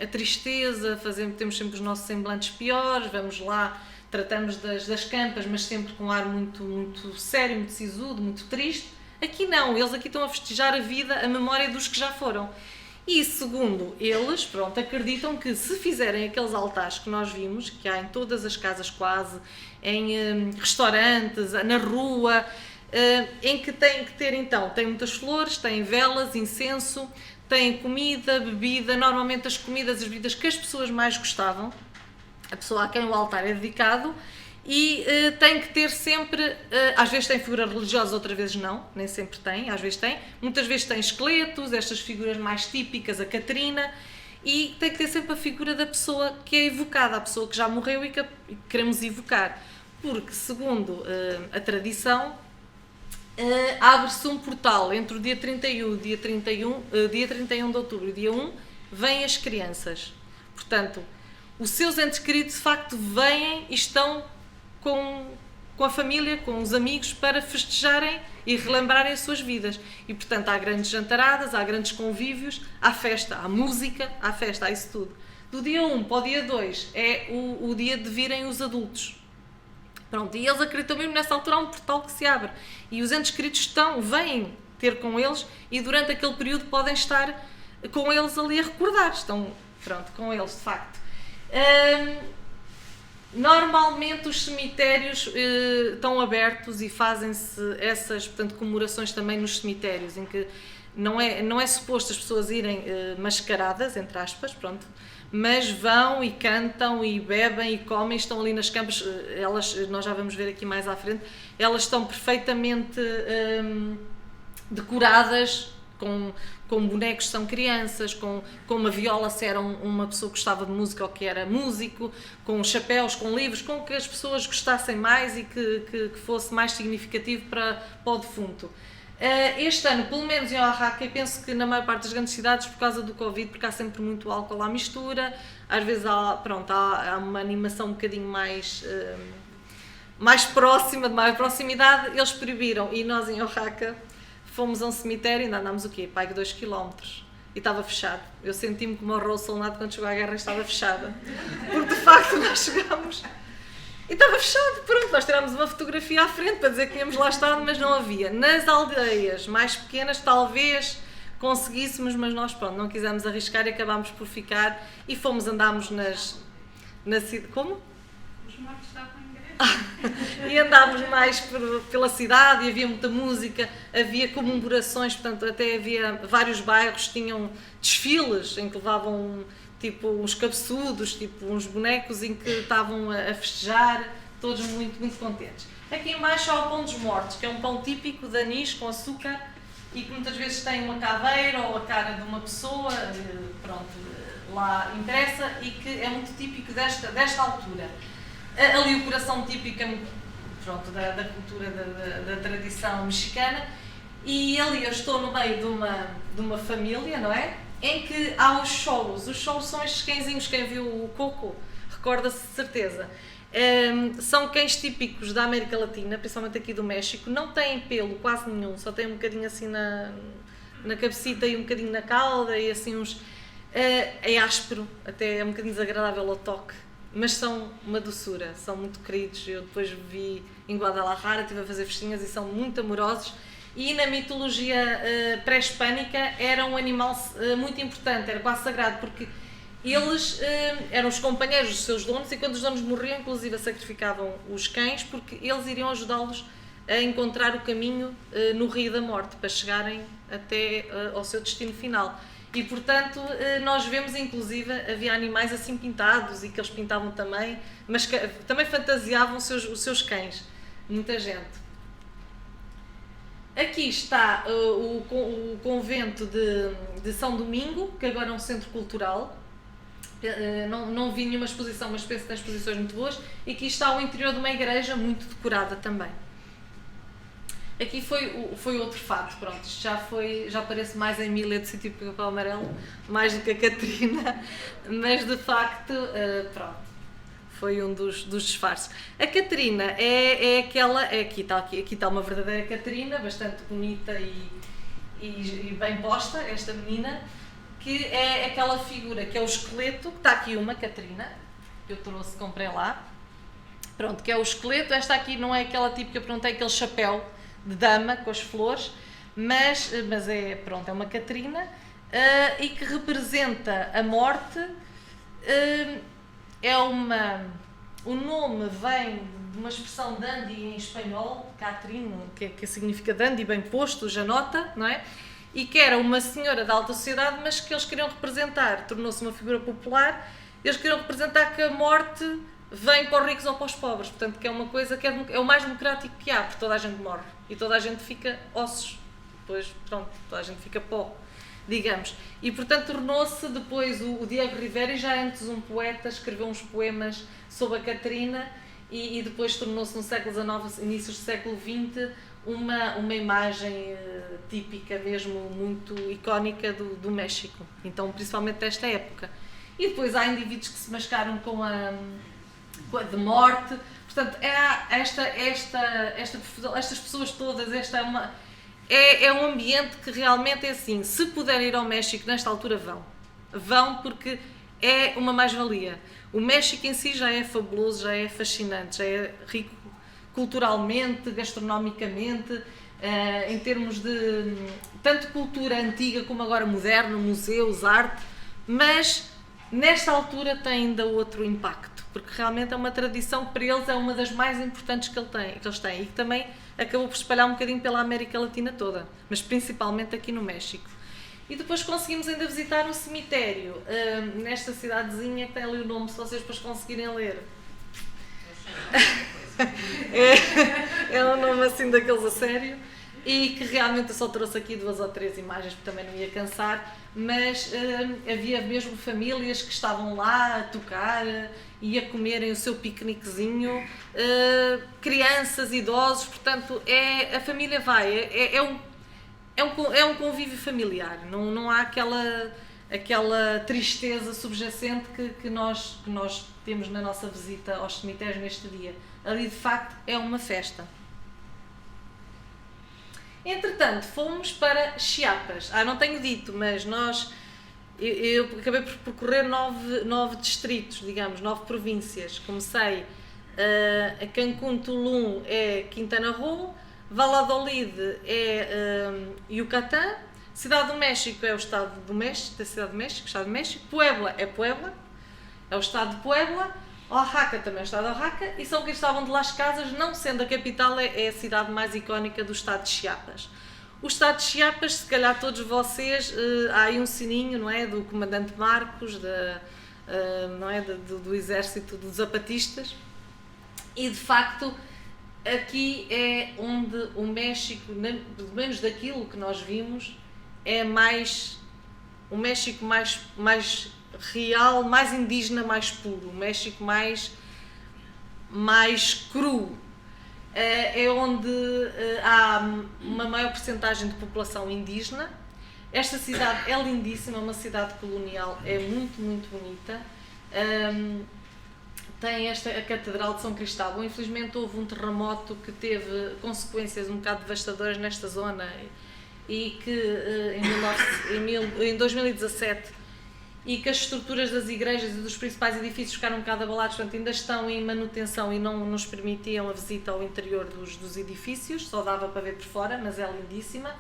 a tristeza, temos sempre os nossos semblantes piores, vamos lá, tratamos das campas, mas sempre com um ar muito, muito sério, muito sisudo, muito triste. Aqui não, eles aqui estão a festejar a vida, a memória dos que já foram. E segundo eles, pronto, acreditam que se fizerem aqueles altares que nós vimos, que há em todas as casas quase, em restaurantes, na rua, em que têm que ter então, tem muitas flores, tem velas, incenso, tem comida, bebida, normalmente as comidas, as bebidas que as pessoas mais gostavam, a pessoa a quem o altar é dedicado, e tem que ter sempre, às vezes tem figuras religiosas, outras vezes não, nem sempre tem, às vezes tem, muitas vezes tem esqueletos, estas figuras mais típicas, a Catarina, e tem que ter sempre a figura da pessoa que é evocada, a pessoa que já morreu e que queremos evocar, porque segundo a tradição, abre-se um portal entre o dia 31 dia 31 de outubro e dia 1, vêm as crianças. Portanto, os seus entes queridos de facto vêm e estão com a família, com os amigos, para festejarem e relembrarem as suas vidas. E portanto há grandes jantaradas, há grandes convívios, há festa, há música, há festa, há isso tudo. Do dia 1 para o dia 2 é o dia de virem os adultos. Pronto, e eles acreditam mesmo nessa altura há um portal que se abre e os entes queridos vêm ter com eles, e durante aquele período podem estar com eles ali a recordar, estão com eles de facto. Normalmente os cemitérios estão abertos e fazem-se essas, portanto, comemorações também nos cemitérios, em que não é suposto as pessoas irem mascaradas, entre aspas, pronto, mas vão e cantam e bebem e comem, estão ali nas campas, nós já vamos ver aqui mais à frente, elas estão perfeitamente decoradas com bonecos que são crianças, com uma viola se era uma pessoa que gostava de música ou que era músico, com chapéus, com livros, com que as pessoas gostassem mais e que fosse mais significativo para o defunto. Este ano, pelo menos em Oaxaca, eu penso que na maior parte das grandes cidades, por causa do Covid, porque há sempre muito álcool à mistura, às vezes há uma animação um bocadinho mais próxima, de maior proximidade, eles proibiram, e nós em Oaxaca fomos a um cemitério, ainda andámos o quê? Pai de 2 km. E estava fechado. Eu senti-me como o Rolo Solnado quando chegou à guerra e estava fechada. Porque de facto nós chegámos e estava fechado. Pronto, nós tirámos uma fotografia à frente para dizer que tínhamos lá estado, mas não havia. Nas aldeias mais pequenas talvez conseguíssemos, mas nós pronto, não quisemos arriscar e acabámos por ficar e andámos na cidade. Como? Os mortos estavam em igreja. E andámos mais pela cidade e havia muita música, havia comemorações, portanto até havia vários bairros, tinham desfiles em que levavam tipo uns cabeçudos, tipo uns bonecos em que estavam a festejar, todos muito, muito contentes. Aqui em baixo há o pão dos mortos, que é um pão típico de anis com açúcar e que muitas vezes tem uma caveira ou a cara de uma pessoa, pronto, lá interessa, e que é muito típico desta altura. Ali o coração típico, pronto, da cultura, da tradição mexicana, e ali eu estou no meio de uma família, não é? Em que há os cholos. Os cholos são estes cãezinhos, quem viu o Coco recorda-se de certeza. São cães típicos da América Latina, principalmente aqui do México, não têm pelo quase nenhum, só têm um bocadinho assim na cabecita e um bocadinho na cauda e assim uns... é áspero, até é um bocadinho desagradável ao toque. Mas são uma doçura, são muito queridos. Eu depois vi em Guadalajara, estive a fazer festinhas e são muito amorosos. E na mitologia pré-hispânica era um animal muito importante, era quase sagrado, porque eles eram os companheiros dos seus donos e quando os donos morriam, inclusive sacrificavam os cães, porque eles iriam ajudá-los a encontrar o caminho no Rio da Morte, para chegarem até ao seu destino final. E, portanto, nós vemos, inclusive, havia animais assim pintados e que eles pintavam também, mas que também fantasiavam os seus cães. Muita gente. Aqui está o convento de São Domingo, que agora é um centro cultural. Não vi nenhuma exposição, mas penso que tem exposições muito boas. E aqui está o interior de uma igreja muito decorada também. Aqui foi outro fato, pronto, isto já parece mais a Emília de Sítio Pica-Pau Amarelo, mais do que a Catarina, mas de facto, pronto, foi um dos disfarces. A Catarina é aquela, aqui está uma verdadeira Catarina, bastante bonita e bem posta, esta menina, que é aquela figura que é o esqueleto, que está aqui uma Catarina, que eu comprei lá, pronto, que é o esqueleto. Esta aqui não é aquela tipo que eu perguntei, aquele chapéu de dama com as flores, mas é uma Catarina e que representa a morte. O nome vem de uma expressão dandy em espanhol, Catrina, que significa dandy, bem posto, janota, não é? E que era uma senhora da alta sociedade, mas que eles queriam representar, tornou-se uma figura popular, eles queriam representar que a morte vem para os ricos ou para os pobres, portanto que é uma coisa que é o mais democrático que há, porque toda a gente morre e toda a gente fica ossos, depois pronto, toda a gente fica pó, digamos, e portanto tornou-se depois o Diego Rivera, já antes um poeta, escreveu uns poemas sobre a Catarina e depois tornou-se no século XIX, inícios do século XX, uma imagem típica mesmo, muito icónica do México, então principalmente desta época. E depois há indivíduos que se mascaram com a de morte, portanto estas pessoas todas, é um ambiente que realmente é assim, se puderem ir ao México nesta altura vão porque é uma mais-valia. O México em si já é fabuloso, já é fascinante, já é rico culturalmente, gastronomicamente, em termos de tanto cultura antiga como agora moderna, museus, arte, mas nesta altura tem ainda outro impacto. porque realmente é uma tradição que para eles é uma das mais importantes que eles têm e que também acabou por espalhar um bocadinho pela América Latina toda, mas principalmente aqui no México. E depois conseguimos ainda visitar um cemitério nesta cidadezinha que tem ali o nome, se vocês depois conseguirem ler. É um nome assim daqueles a sério, e que realmente eu só trouxe aqui 2 ou 3 imagens porque também não ia cansar, mas havia mesmo famílias que estavam lá a tocar e a comerem o seu piqueniquezinho, crianças, idosos, portanto a família vai, é um convívio familiar, não há aquela tristeza subjacente que nós temos na nossa visita aos cemitérios neste dia. Ali de facto é uma festa. Entretanto, fomos para Chiapas. Não tenho dito, mas eu acabei por percorrer 9 distritos, digamos, 9 províncias. Comecei a Cancún, Tulum é Quintana Roo, Valladolid é Yucatán, Cidade do México é o Estado do México, da Cidade do México, Estado do México, Puebla é Puebla, é o Estado de Puebla, Oaxaca também é o Estado de Oaxaca, e São Cristóvão de Las Casas, não sendo a capital, é a cidade mais icónica do Estado de Chiapas. O Estado de Chiapas, se calhar todos vocês, há aí um sininho, não é, do comandante Marcos, não é, do exército dos zapatistas, e de facto aqui é onde o México, pelo menos daquilo que nós vimos, é o México mais real, mais indígena, mais puro, o México mais cru. É onde há uma maior percentagem de população indígena. Esta cidade é lindíssima, é uma cidade colonial, é muito, muito bonita. Tem a Catedral de São Cristóvão. Infelizmente houve um terremoto que teve consequências um bocado devastadoras nesta zona e que em 2017 e que as estruturas das igrejas e dos principais edifícios ficaram um bocado abalados, portanto ainda estão em manutenção e não nos permitiam a visita ao interior dos edifícios, só dava para ver por fora, mas é lindíssima.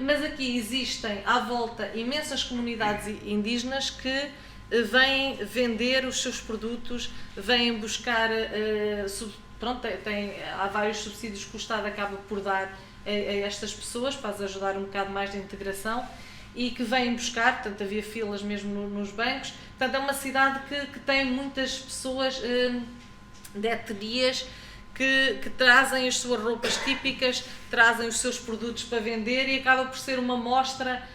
Mas aqui existem à volta imensas comunidades indígenas que vêm vender os seus produtos, vêm buscar, há vários subsídios que o Estado acaba por dar a estas pessoas para as ajudar um bocado mais na integração e que vêm buscar, portanto havia filas mesmo nos bancos, portanto é uma cidade que tem muitas pessoas de etnias que trazem as suas roupas típicas, trazem os seus produtos para vender e acaba por ser uma mostra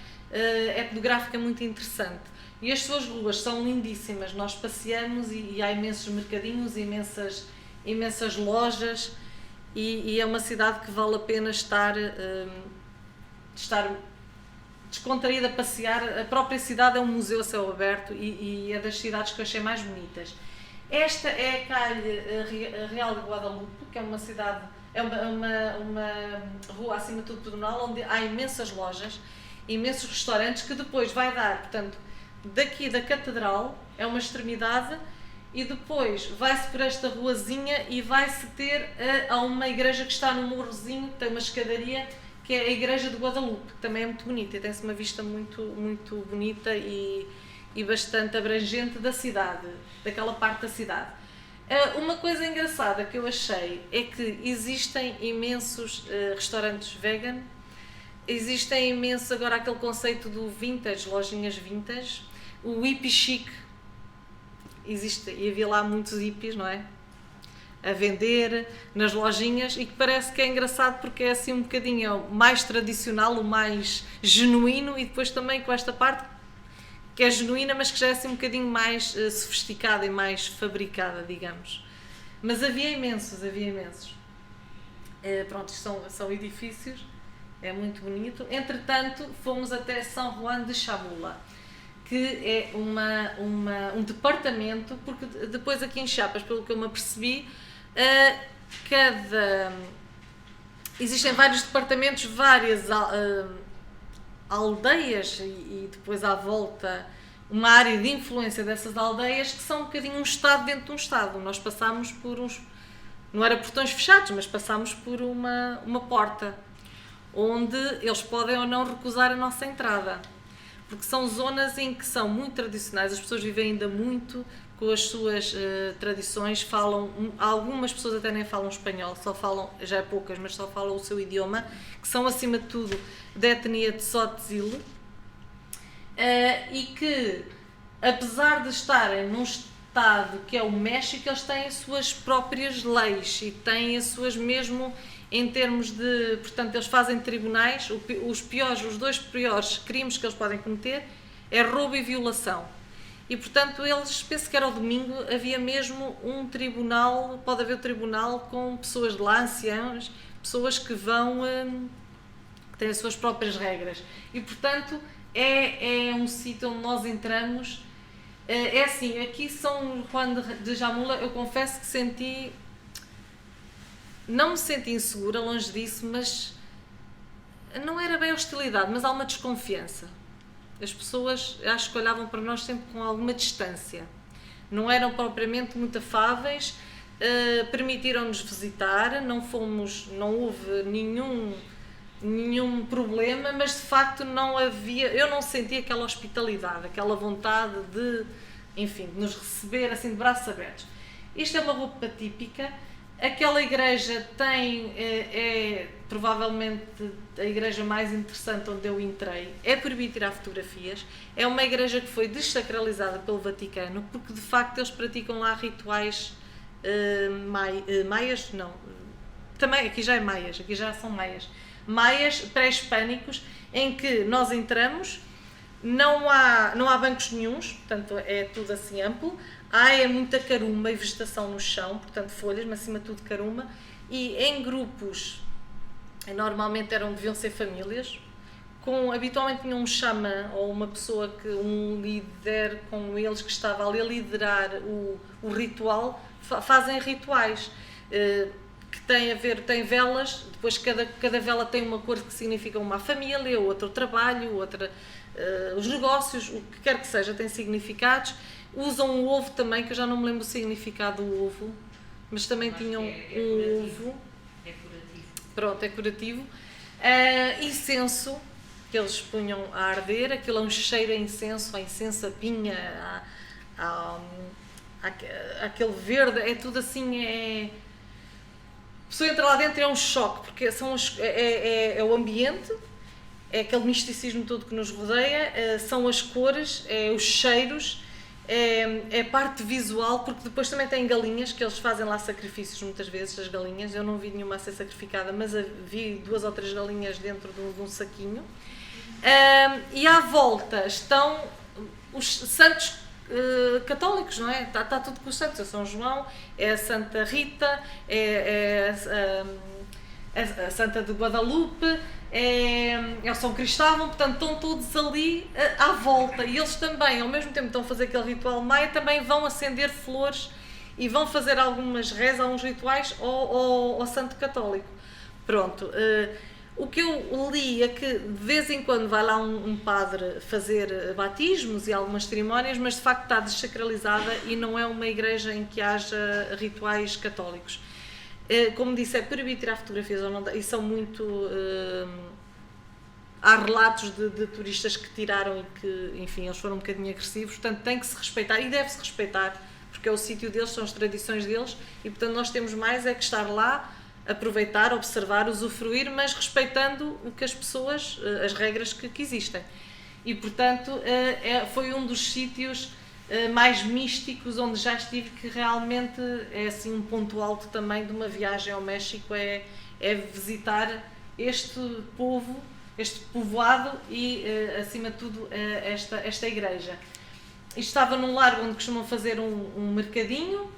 etnográfica muito interessante. E as suas ruas são lindíssimas, nós passeamos e há imensos mercadinhos, imensas lojas e é uma cidade que vale a pena estar descontraída a passear. A própria cidade é um museu a céu aberto e é das cidades que eu achei mais bonitas. Esta é a Calhe Real de Guadalupe, que é uma cidade, é uma rua acima de tudo pedonal, onde há imensas lojas, imensos restaurantes, que depois vai dar, portanto, daqui da Catedral, é uma extremidade, e depois vai-se por esta ruazinha e vai-se ter a uma igreja que está no morrozinho, que tem uma escadaria, que é a Igreja de Guadalupe, que também é muito bonita e tem-se uma vista muito, muito bonita e bastante abrangente da cidade, daquela parte da cidade. Uma coisa engraçada que eu achei é que existem imensos restaurantes vegan, existem imensos agora aquele conceito do vintage, lojinhas vintage, o hippie chic, existe, e havia lá muitos hippies, não é? A vender nas lojinhas e que parece que é engraçado porque é assim um bocadinho mais tradicional, o mais genuíno e depois também com esta parte que é genuína mas que já é assim um bocadinho mais sofisticada e mais fabricada, digamos. Mas havia imensos. Pronto, isto são edifícios, é muito bonito. Entretanto, fomos até São Juan de Chamula, que é um departamento, porque depois aqui em Chiapas, pelo que eu me apercebi, existem vários departamentos, várias aldeias e depois à volta uma área de influência dessas aldeias que são um bocadinho um estado dentro de um estado. Nós passámos por não era portões fechados, mas passámos por uma porta onde eles podem ou não recusar a nossa entrada, porque são zonas em que são muito tradicionais, as pessoas vivem ainda muito com as suas tradições, algumas pessoas até nem falam espanhol, só falam, já é poucas, mas só falam o seu idioma, que são acima de tudo da etnia de Tzotzil, e que, apesar de estarem num estado que é o México, eles têm as suas próprias leis e têm as suas mesmo em termos de, portanto, eles fazem tribunais, os dois piores crimes que eles podem cometer é roubo e violação. E, portanto, eles, penso que era ao domingo, havia mesmo um tribunal, pode haver um tribunal com pessoas de lá, anciãos, pessoas que que têm as suas próprias regras. E, portanto, é um sítio onde nós entramos. É assim, aqui quando de Jamula, eu confesso que não me senti insegura, longe disso, mas não era bem hostilidade, mas há uma desconfiança. As pessoas, acho que olhavam para nós sempre com alguma distância. Não eram propriamente muito afáveis, permitiram-nos visitar, não houve nenhum problema, mas de facto eu não senti aquela hospitalidade, aquela vontade de nos receber assim de braços abertos. Isto é uma roupa típica. Aquela igreja é provavelmente a igreja mais interessante onde eu entrei. É proibido tirar fotografias. É uma igreja que foi desacralizada pelo Vaticano, porque de facto eles praticam lá rituais maias, não, também aqui já é maias, aqui já são maias pré-hispânicos, em que nós entramos, não há bancos nenhuns, portanto é tudo assim amplo. Há muita caruma e vegetação no chão, portanto folhas, mas acima de tudo caruma, e em grupos, normalmente deviam ser famílias, habitualmente tinham um xamã ou uma pessoa, um líder com eles que estava ali a liderar o ritual, fazem rituais que têm velas, depois cada vela tem uma cor que significa uma família, outra o trabalho, outra os negócios, o que quer que seja, tem significados. Usam o ovo também, que eu já não me lembro o significado do ovo, mas também tinham um ovo. É curativo. Pronto, é curativo. Incenso, que eles punham a arder, aquilo é um cheiro a incenso, a pinha, aquele verde, é tudo assim, a pessoa entra lá dentro e é um choque, porque é o ambiente, é aquele misticismo todo que nos rodeia, são as cores, os cheiros, é parte visual, porque depois também tem galinhas, que eles fazem lá sacrifícios muitas vezes, as galinhas. Eu não vi nenhuma a ser sacrificada, mas vi 2 ou 3 galinhas dentro de um saquinho. E à volta estão os santos católicos, não é? Está tudo com os santos, é São João, é a Santa Rita, é a Santa de Guadalupe, é o São Cristóvão, portanto estão todos ali à volta, e eles também, ao mesmo tempo que estão a fazer aquele ritual maia, também vão acender flores e vão fazer algumas rezas, alguns rituais ao Santo Católico. Pronto, o que eu li é que de vez em quando vai lá um padre fazer batismos e algumas cerimónias, mas de facto está desacralizada e não é uma igreja em que haja rituais católicos. Como disse, é proibido tirar fotografias ou não, e são muito... há relatos de turistas que tiraram e que, enfim, eles foram um bocadinho agressivos, portanto tem que se respeitar e deve-se respeitar, porque é o sítio deles, são as tradições deles, e portanto nós temos mais é que estar lá, aproveitar, observar, usufruir, mas respeitando o que as pessoas, as regras que existem. E portanto foi um dos sítios mais místicos onde já estive, que realmente é assim um ponto alto também de uma viagem ao México, é visitar este povo, este povoado e acima de tudo esta igreja. Isto estava num largo onde costumam fazer um mercadinho.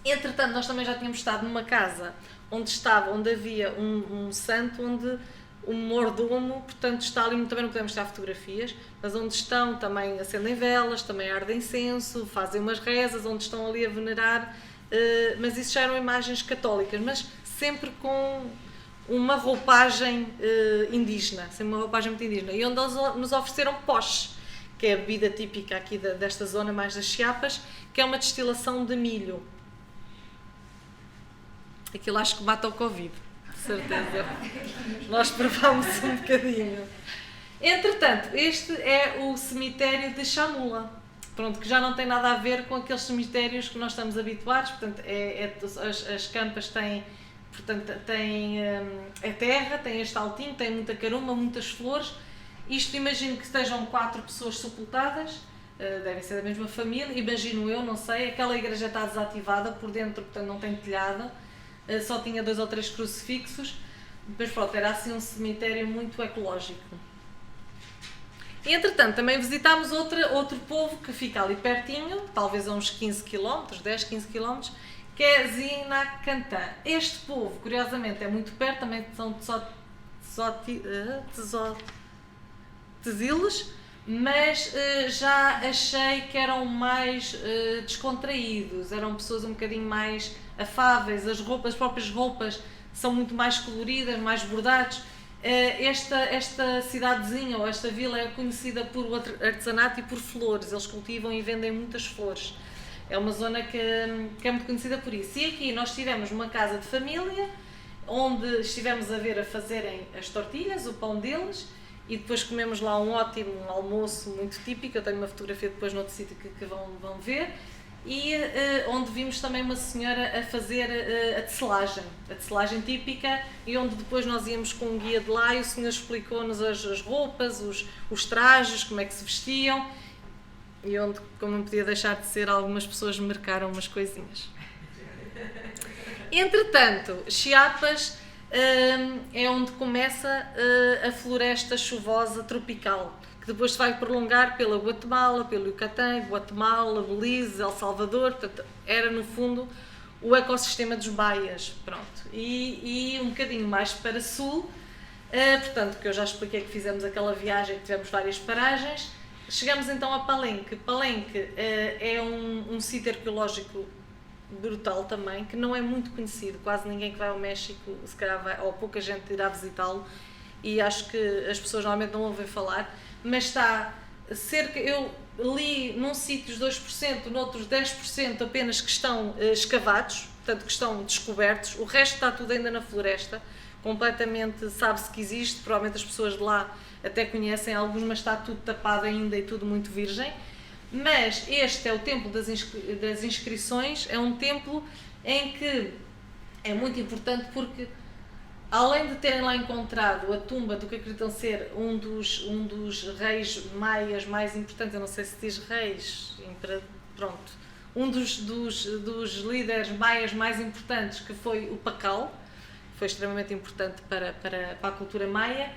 Entretanto, nós também já tínhamos estado numa casa onde havia um santo, onde um mordomo, portanto está ali, também não podemos tirar fotografias, mas onde estão também acendem velas, também ardem incenso, fazem umas rezas, onde estão ali a venerar, mas isso já eram imagens católicas, mas sempre com uma roupagem indígena, sempre uma roupagem muito indígena, e onde eles nos ofereceram poche, que é a bebida típica aqui desta zona, mais das Chiapas, que é uma destilação de milho. Aquilo acho que mata o Covid, certeza. Nós provámos um bocadinho. Entretanto, este é o cemitério de Chamula. pronto, que já não tem nada a ver com aqueles cemitérios que nós estamos habituados, portanto, as campas têm, portanto, é terra, tem este altinho, tem muita caruma, muitas flores. Isto imagino que estejam 4 pessoas sepultadas, devem ser da mesma família, imagino eu, não sei, aquela igreja está desativada por dentro, portanto não tem telhado, só tinha 2 ou 3 crucifixos, depois pronto, era assim um cemitério muito ecológico. E, entretanto, também visitámos outro povo que fica ali pertinho, talvez a uns 15 km, 10, 15 km, que é Zinacantã. Este povo, curiosamente, é muito perto, também são tziles, mas já achei que eram mais descontraídos, eram pessoas um bocadinho mais afáveis, as próprias roupas são muito mais coloridas, mais bordados. Esta cidadezinha ou esta vila é conhecida por artesanato e por flores, eles cultivam e vendem muitas flores. É uma zona que é muito conhecida por isso. E aqui nós tivemos uma casa de família, onde estivemos a ver a fazerem as tortilhas, o pão deles, e depois comemos lá um ótimo almoço muito típico. Eu tenho uma fotografia depois noutro sítio que vão ver. E onde vimos também uma senhora a fazer a tecelagem típica, e onde depois nós íamos com um guia de lá e o senhor explicou-nos as roupas, os trajes, como é que se vestiam, e onde, como não podia deixar de ser, algumas pessoas me marcaram umas coisinhas. Entretanto, Chiapas é onde começa a floresta chuvosa tropical, que depois se vai prolongar pela Guatemala, pelo Yucatán, Guatemala, Belize, El Salvador, portanto, era no fundo o ecossistema dos Baias, pronto. E um bocadinho mais para sul, portanto, que eu já expliquei que fizemos aquela viagem, que tivemos várias paragens, chegamos então a Palenque. Palenque é um sítio arqueológico brutal também, que não é muito conhecido, quase ninguém que vai ao México, se calhar vai, ou pouca gente irá visitá-lo, e acho que as pessoas normalmente não ouvem falar, mas está cerca, eu li num sítio 2%, noutros 10% apenas que estão escavados, portanto que estão descobertos, o resto está tudo ainda na floresta, completamente sabe-se que existe, provavelmente as pessoas de lá até conhecem alguns, mas está tudo tapado ainda e tudo muito virgem. Mas este é o templo das inscrições, é um templo em que é muito importante porque, além de terem lá encontrado a tumba do que acreditam ser um dos reis maias mais importantes, eu não sei se diz reis, pronto, um dos líderes maias mais importantes, que foi o Pacal, que foi extremamente importante para a cultura maia.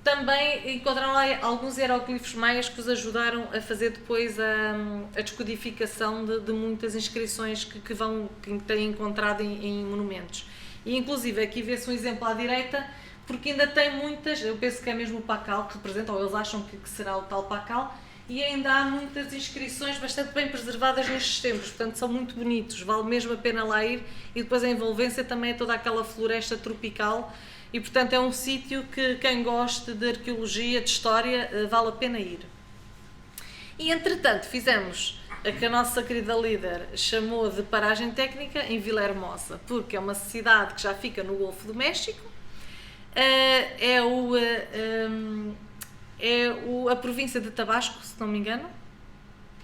Também encontraram lá alguns hieroglifos maias que os ajudaram a fazer depois a descodificação de muitas inscrições que têm encontrado em monumentos. E inclusive aqui vê-se um exemplo à direita, porque ainda tem muitas, eu penso que é mesmo o Pacal que representa, ou eles acham que será o tal Pacal, e ainda há muitas inscrições bastante bem preservadas nestes templos, portanto são muito bonitos, vale mesmo a pena lá ir, e depois a envolvência também é toda aquela floresta tropical, e portanto é um sítio que quem gosta de arqueologia, de história, vale a pena ir. E entretanto fizemos a que a nossa querida líder chamou de paragem técnica em Villahermosa, porque é uma cidade que já fica no Golfo do México, a província de Tabasco, se não me engano,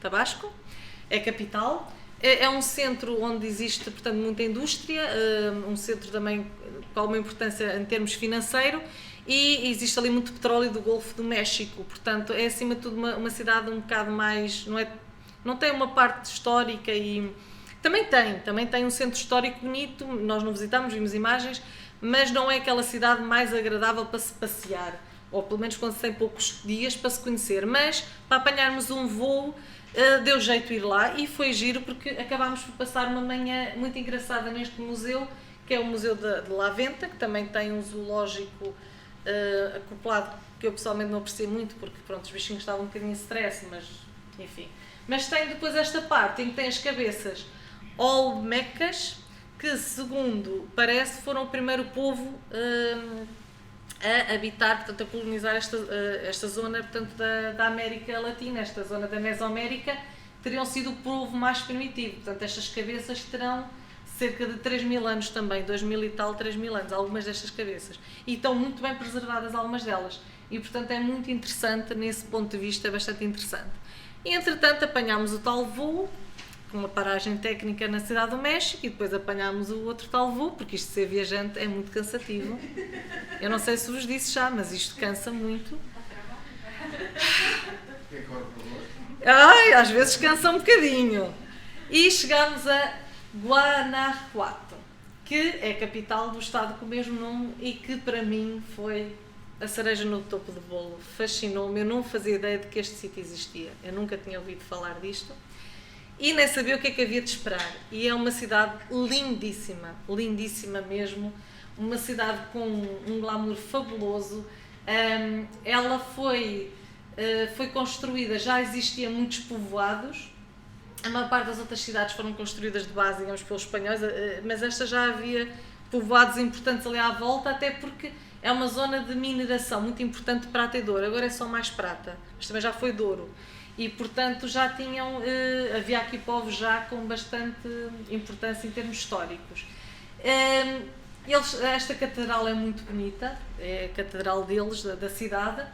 Tabasco, é a capital, é um centro onde existe, portanto, muita indústria, um centro também com alguma importância em termos financeiro, e existe ali muito petróleo do Golfo do México, portanto é acima de tudo uma cidade um bocado mais, não tem uma parte histórica, e também tem um centro histórico bonito, nós não visitámos, vimos imagens, mas não é aquela cidade mais agradável para se passear, ou pelo menos quando se tem poucos dias para se conhecer, mas para apanharmos um voo deu jeito de ir lá, e foi giro porque acabámos por passar uma manhã muito engraçada neste museu, que é o Museu de La Venta, que também tem um zoológico acoplado, que eu pessoalmente não apreciei muito, porque pronto, os bichinhos estavam um bocadinho em stress, mas enfim. Mas tem depois esta parte em que tem as cabeças olmecas, que segundo parece foram o primeiro povo a habitar, portanto a colonizar esta zona, portanto, da América Latina, esta zona da Mesoamérica, teriam sido o povo mais primitivo. Portanto, estas cabeças terão cerca de 3.000 anos também, 2.000 e tal, 3.000 anos, algumas destas cabeças. E estão muito bem preservadas algumas delas. E, portanto, é muito interessante, nesse ponto de vista, é bastante interessante. E entretanto apanhámos o tal voo, com uma paragem técnica na Cidade do México, e depois apanhámos o outro tal voo, porque isto de ser viajante é muito cansativo. Eu não sei se vos disse já, mas isto cansa muito. Ai, às vezes cansa um bocadinho. E chegámos a Guanajuato, que é a capital do estado com o mesmo nome e que para mim foi a cereja no topo do bolo. Fascinou-me, eu não fazia ideia de que este sítio existia. Eu nunca tinha ouvido falar disto e nem sabia o que é que havia de esperar. E é uma cidade lindíssima, lindíssima mesmo, uma cidade com um glamour fabuloso. Ela foi construída, já existiam muitos povoados. A maior parte das outras cidades foram construídas de base, digamos, pelos espanhóis, mas esta já havia povoados importantes ali à volta, até porque é uma zona de mineração muito importante de prata e de ouro. Agora é só mais prata, mas também já foi de ouro. E, portanto, já tinham, havia aqui povos já com bastante importância em termos históricos. Esta catedral é muito bonita, é a catedral deles, da cidade.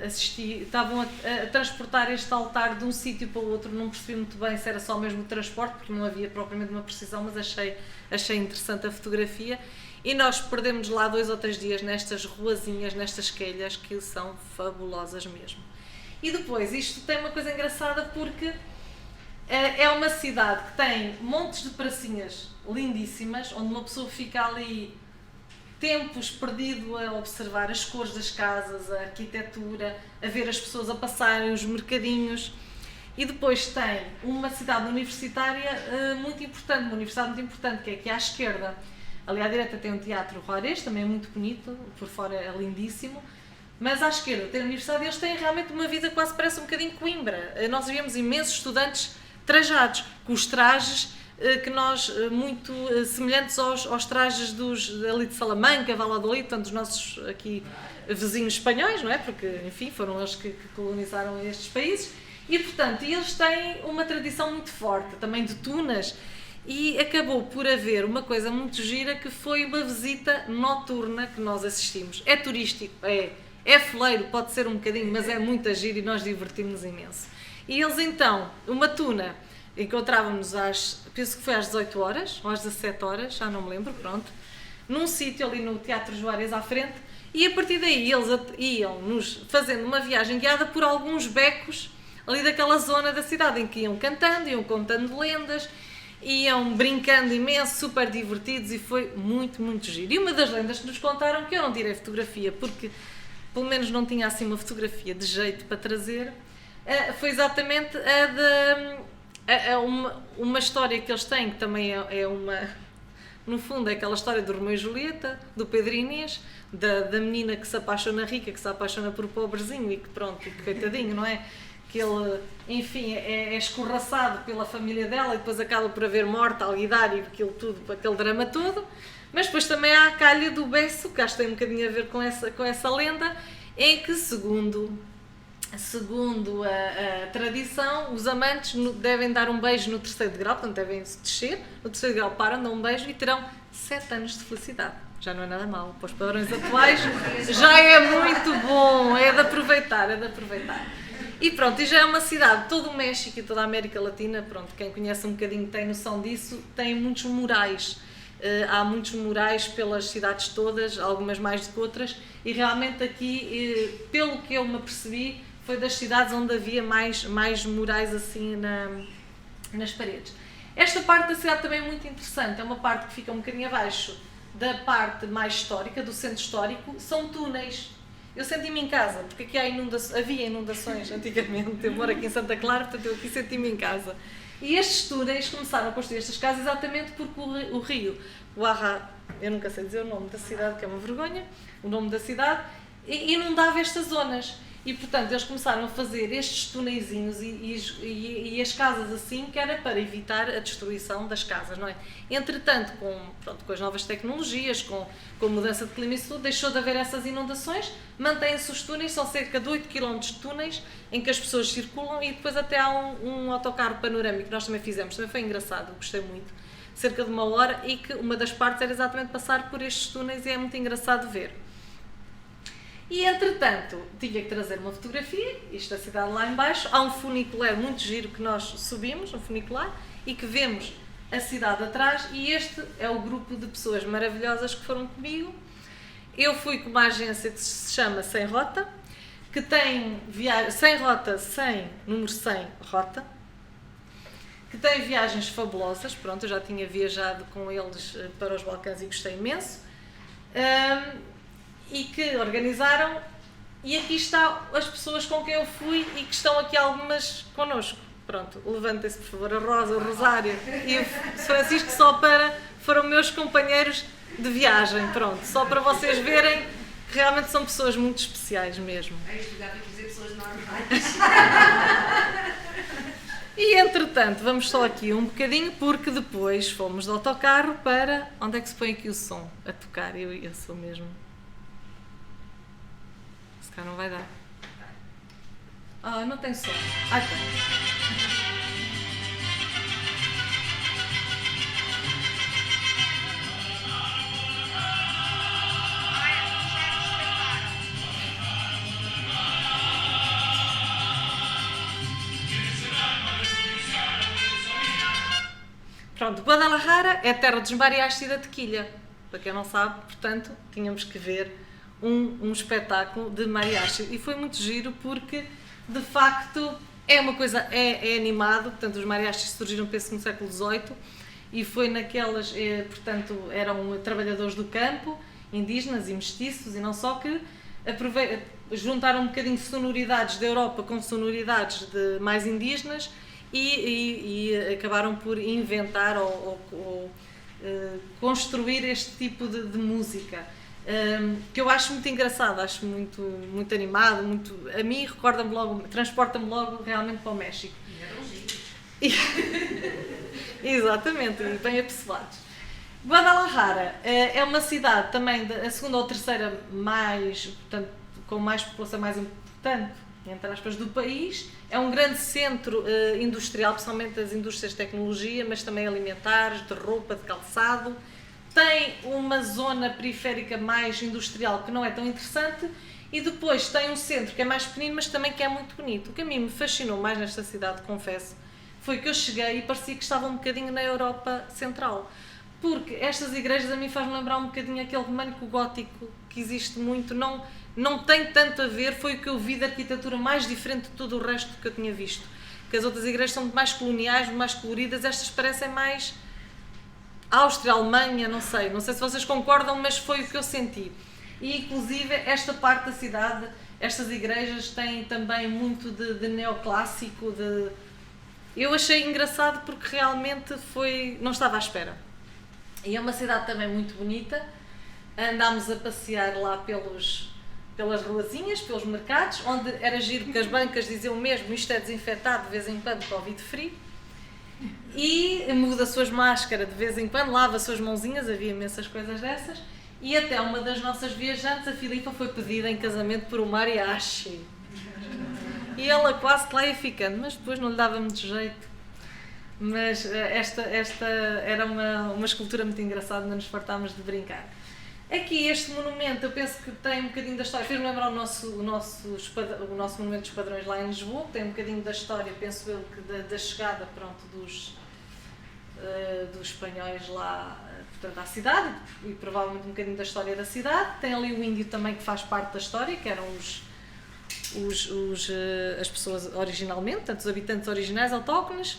Estavam a transportar este altar de um sítio para o outro, não percebi muito bem se era só mesmo o transporte, porque não havia propriamente uma precisão, mas achei interessante a fotografia. E nós perdemos lá 2 ou 3 dias nestas ruazinhas, nestas quelhas, que são fabulosas mesmo. E depois, isto tem uma coisa engraçada porque é uma cidade que tem montes de pracinhas lindíssimas, onde uma pessoa fica ali tempos perdido a observar as cores das casas, a arquitetura, a ver as pessoas a passarem, os mercadinhos. E depois tem uma cidade universitária muito importante, uma universidade muito importante, que é aqui à esquerda. Ali à direita tem um teatro Juárez, também é muito bonito, por fora é lindíssimo. Mas à esquerda tem a universidade e eles têm realmente uma vida quase parece um bocadinho Coimbra. Nós vemos imensos estudantes trajados, com os trajes que nós, muito semelhantes aos trajes ali de Salamanca, Valladolid, portanto, dos nossos aqui vizinhos espanhóis, não é? Porque, enfim, foram eles que colonizaram estes países. E, portanto, eles têm uma tradição muito forte, também de tunas, e acabou por haver uma coisa muito gira que foi uma visita noturna que nós assistimos. É turístico, é foleiro, pode ser um bocadinho, mas é muito giro e nós divertimos imenso. E eles então, uma tuna, encontrávamos penso que foi às 18 horas, ou às 17 horas, já não me lembro, pronto, num sítio ali no Teatro Juárez à frente, e a partir daí eles iam-nos fazendo uma viagem guiada por alguns becos ali daquela zona da cidade, em que iam cantando, iam contando lendas, iam brincando imenso, super divertidos, e foi muito, muito giro. E uma das lendas que nos contaram, que eu não tirei fotografia, porque pelo menos não tinha assim uma fotografia de jeito para trazer, foi exatamente uma história que eles têm, que também é uma, no fundo é aquela história do Romeu e Julieta, do Pedro e Inês, da menina que se apaixona rica, que se apaixona por pobrezinho e que pronto, que coitadinho, não é? Que ele, enfim, é escorraçado pela família dela e depois acaba por haver morte, alguidar e aquele drama todo. Mas depois também há a calha do beiço, que acho que tem um bocadinho a ver com essa lenda, em que, segundo a tradição, os amantes devem dar um beijo no 3º grau, portanto devem se descer, no 3º grau param, dão um beijo e terão 7 anos de felicidade. Já não é nada mau, para os padrões atuais já é muito bom, é de aproveitar. E pronto, e já é uma cidade, todo o México e toda a América Latina, pronto, quem conhece um bocadinho tem noção disso, tem muitos murais. Há muitos murais pelas cidades todas, algumas mais do que outras, e realmente aqui, pelo que eu me apercebi, foi das cidades onde havia mais murais assim nas paredes. Esta parte da cidade também é muito interessante, é uma parte que fica um bocadinho abaixo da parte mais histórica, do centro histórico, são túneis. Eu senti-me em casa, porque aqui havia inundações antigamente, eu moro aqui em Santa Clara, portanto eu aqui senti-me em casa. E estes túneis começaram a construir estas casas exatamente porque o rio Guarra, eu nunca sei dizer o nome da cidade, que é uma vergonha, o nome da cidade, inundava estas zonas. E, portanto, eles começaram a fazer estes tuneizinhos e as casas assim, que era para evitar a destruição das casas, não é? Entretanto, com as novas tecnologias, com a mudança de clima e tudo, deixou de haver essas inundações, mantêm-se os túneis, são cerca de 8 km de túneis em que as pessoas circulam e depois até há um autocarro panorâmico que nós também fizemos, também foi engraçado, gostei muito, cerca de 1 hora, e que uma das partes era exatamente passar por estes túneis e é muito engraçado ver. E entretanto, tinha que trazer uma fotografia, isto da cidade lá em baixo, há um funicular muito giro que nós subimos, um funicular, e que vemos a cidade atrás, e este é o grupo de pessoas maravilhosas que foram comigo. Eu fui com uma agência que se chama Sem Rota, que tem Sem Rota, número 100 Rota, que tem viagens fabulosas. Pronto, eu já tinha viajado com eles para os Balcãs e gostei imenso, e que organizaram, e aqui estão as pessoas com quem eu fui e que estão aqui algumas connosco. Pronto, levantem-se por favor, a Rosa, o Rosário e o Francisco foram meus companheiros de viagem, pronto, só para vocês verem que realmente são pessoas muito especiais mesmo. Isto dá para dizer pessoas normais. E entretanto, vamos só aqui um bocadinho, porque depois fomos de autocarro para... Onde é que se põe aqui o som a tocar? Eu sou mesmo... Se calhar não vai dar. Ah, não tem som. Ah, tem. Pronto, Guadalajara é a terra dos mariachis e da tequila. Para quem não sabe, portanto, tínhamos que ver um espetáculo de mariachi. E foi muito giro porque, de facto, é uma coisa, é animado. Portanto, os mariachis surgiram, penso, no século XVIII e foi naquelas, portanto, eram trabalhadores do campo, indígenas e mestiços, e não só, que juntaram um bocadinho de sonoridades da Europa com sonoridades mais indígenas, e acabaram por inventar ou construir este tipo de música, que eu acho muito engraçado, acho muito, muito animado, a mim recorda-me logo, transporta-me logo realmente para o México. Exatamente, e bem apessoados. Guadalajara é uma cidade também, a segunda ou terceira portanto, com mais população mais importante, entre aspas, do país. É um grande centro industrial, principalmente das indústrias de tecnologia, mas também alimentares, de roupa, de calçado. Tem uma zona periférica mais industrial que não é tão interessante, e depois tem um centro que é mais pequenino, mas também que é muito bonito. O que a mim me fascinou mais nesta cidade, confesso, foi que eu cheguei e parecia que estava um bocadinho na Europa Central. Porque estas igrejas a mim faz-me lembrar um bocadinho aquele românico gótico que existe muito, não tem tanto a ver, foi o que eu vi de arquitetura mais diferente de todo o resto que eu tinha visto. Que as outras igrejas são mais coloniais, mais coloridas, estas parecem mais Áustria, Alemanha, não sei se vocês concordam, mas foi o que eu senti. E inclusive esta parte da cidade, estas igrejas têm também muito de neoclássico, eu achei engraçado porque realmente não estava à espera. E é uma cidade também muito bonita. Andámos a passear lá pelas ruazinhas, pelos mercados, onde era giro porque as bancas diziam mesmo: isto é desinfetado de vez em quando, Covid-free, e muda as suas máscaras de vez em quando, lava as suas mãozinhas, havia imensas coisas dessas. E até uma das nossas viajantes, a Filipa, foi pedida em casamento por um mariachi. E ela quase que lá ia ficando, mas depois não lhe dava muito jeito. Mas esta era uma escultura muito engraçada, não nos fartámos de brincar. Aqui este monumento, eu penso que tem um bocadinho da história, fez-me lembrar o nosso monumento dos padrões lá em Lisboa, que tem um bocadinho da história, penso eu, que da chegada, pronto, dos espanhóis lá, portanto, à cidade, e provavelmente um bocadinho da história da cidade. Tem ali o índio também, que faz parte da história, que eram as pessoas originalmente, portanto, os habitantes originais autóctones.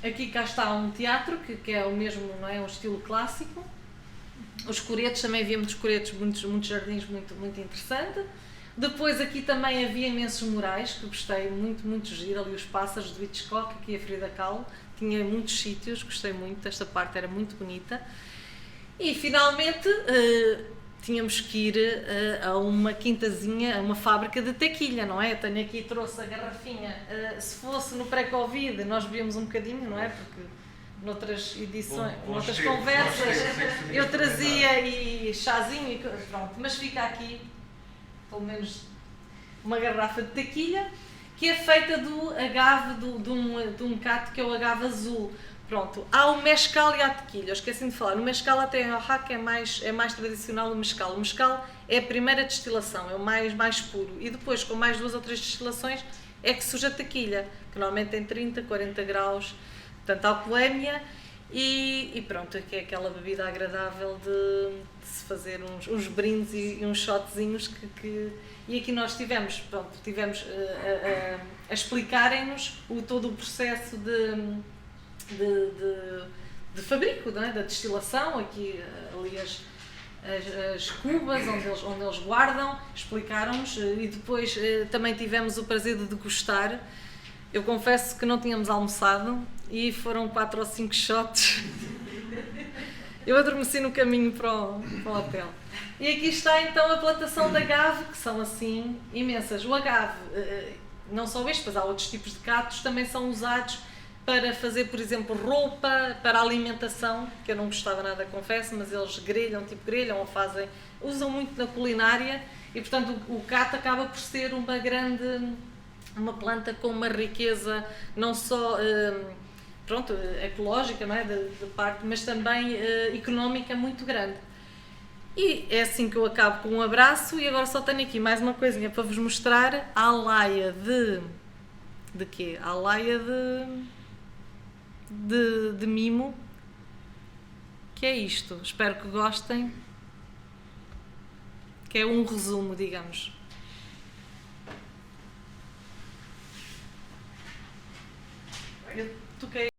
Aqui cá está um teatro, que é o mesmo, não é? Um estilo clássico. Os coretos, também havia muitos coretos, muitos jardins, muito, muito interessante. Depois aqui também havia imensos murais, que gostei muito, muito giro. Ali os Pássaros de Hitchcock, aqui a Frida Kahlo. Tinha muitos sítios, gostei muito, esta parte era muito bonita. E finalmente tínhamos que ir a uma quintazinha, a uma fábrica de tequila, não é? Eu tenho aqui, trouxe a garrafinha. Se fosse no pré-Covid, nós bebíamos um bocadinho, não é? Porque noutras edições, noutras conversas, eu trazia e chazinho e pronto. Mas fica aqui, pelo menos, uma garrafa de tequila, que é feita do agave, de um cato que é o agave azul. Pronto, há o mescal e a tequila. Eu esqueci de falar. No mescal até a Oaxaca é mais tradicional o mescal. O mescal é a primeira destilação, é o mais puro. E depois, com mais 2 ou 3 destilações, é que surge a tequila, que normalmente tem 30, 40 graus, portanto, alcoolemia. E pronto, que é aquela bebida agradável de se fazer uns brindes e uns shotzinhos e aqui nós tivemos a explicarem-nos todo o processo de fabrico, não é? Da destilação, aqui ali as cubas onde eles guardam, explicaram-nos e depois também tivemos o prazer de degustar. Eu confesso que não tínhamos almoçado e foram 4 ou 5 shots. Eu adormeci no caminho para o hotel. E aqui está então a plantação de agave, que são assim imensas. O agave, não só este, mas há outros tipos de cactos, também são usados para fazer, por exemplo, roupa, para alimentação, que eu não gostava nada, confesso, mas eles grelham ou usam muito na culinária e, portanto, o cato acaba por ser uma planta com uma riqueza não só ecológica, não é? de parte, mas também económica muito grande. E é assim que eu acabo com um abraço e agora só tenho aqui mais uma coisinha para vos mostrar, a alaia de quê? A alaia de mimo, que é isto. Espero que gostem, que é um resumo, digamos. Eu toquei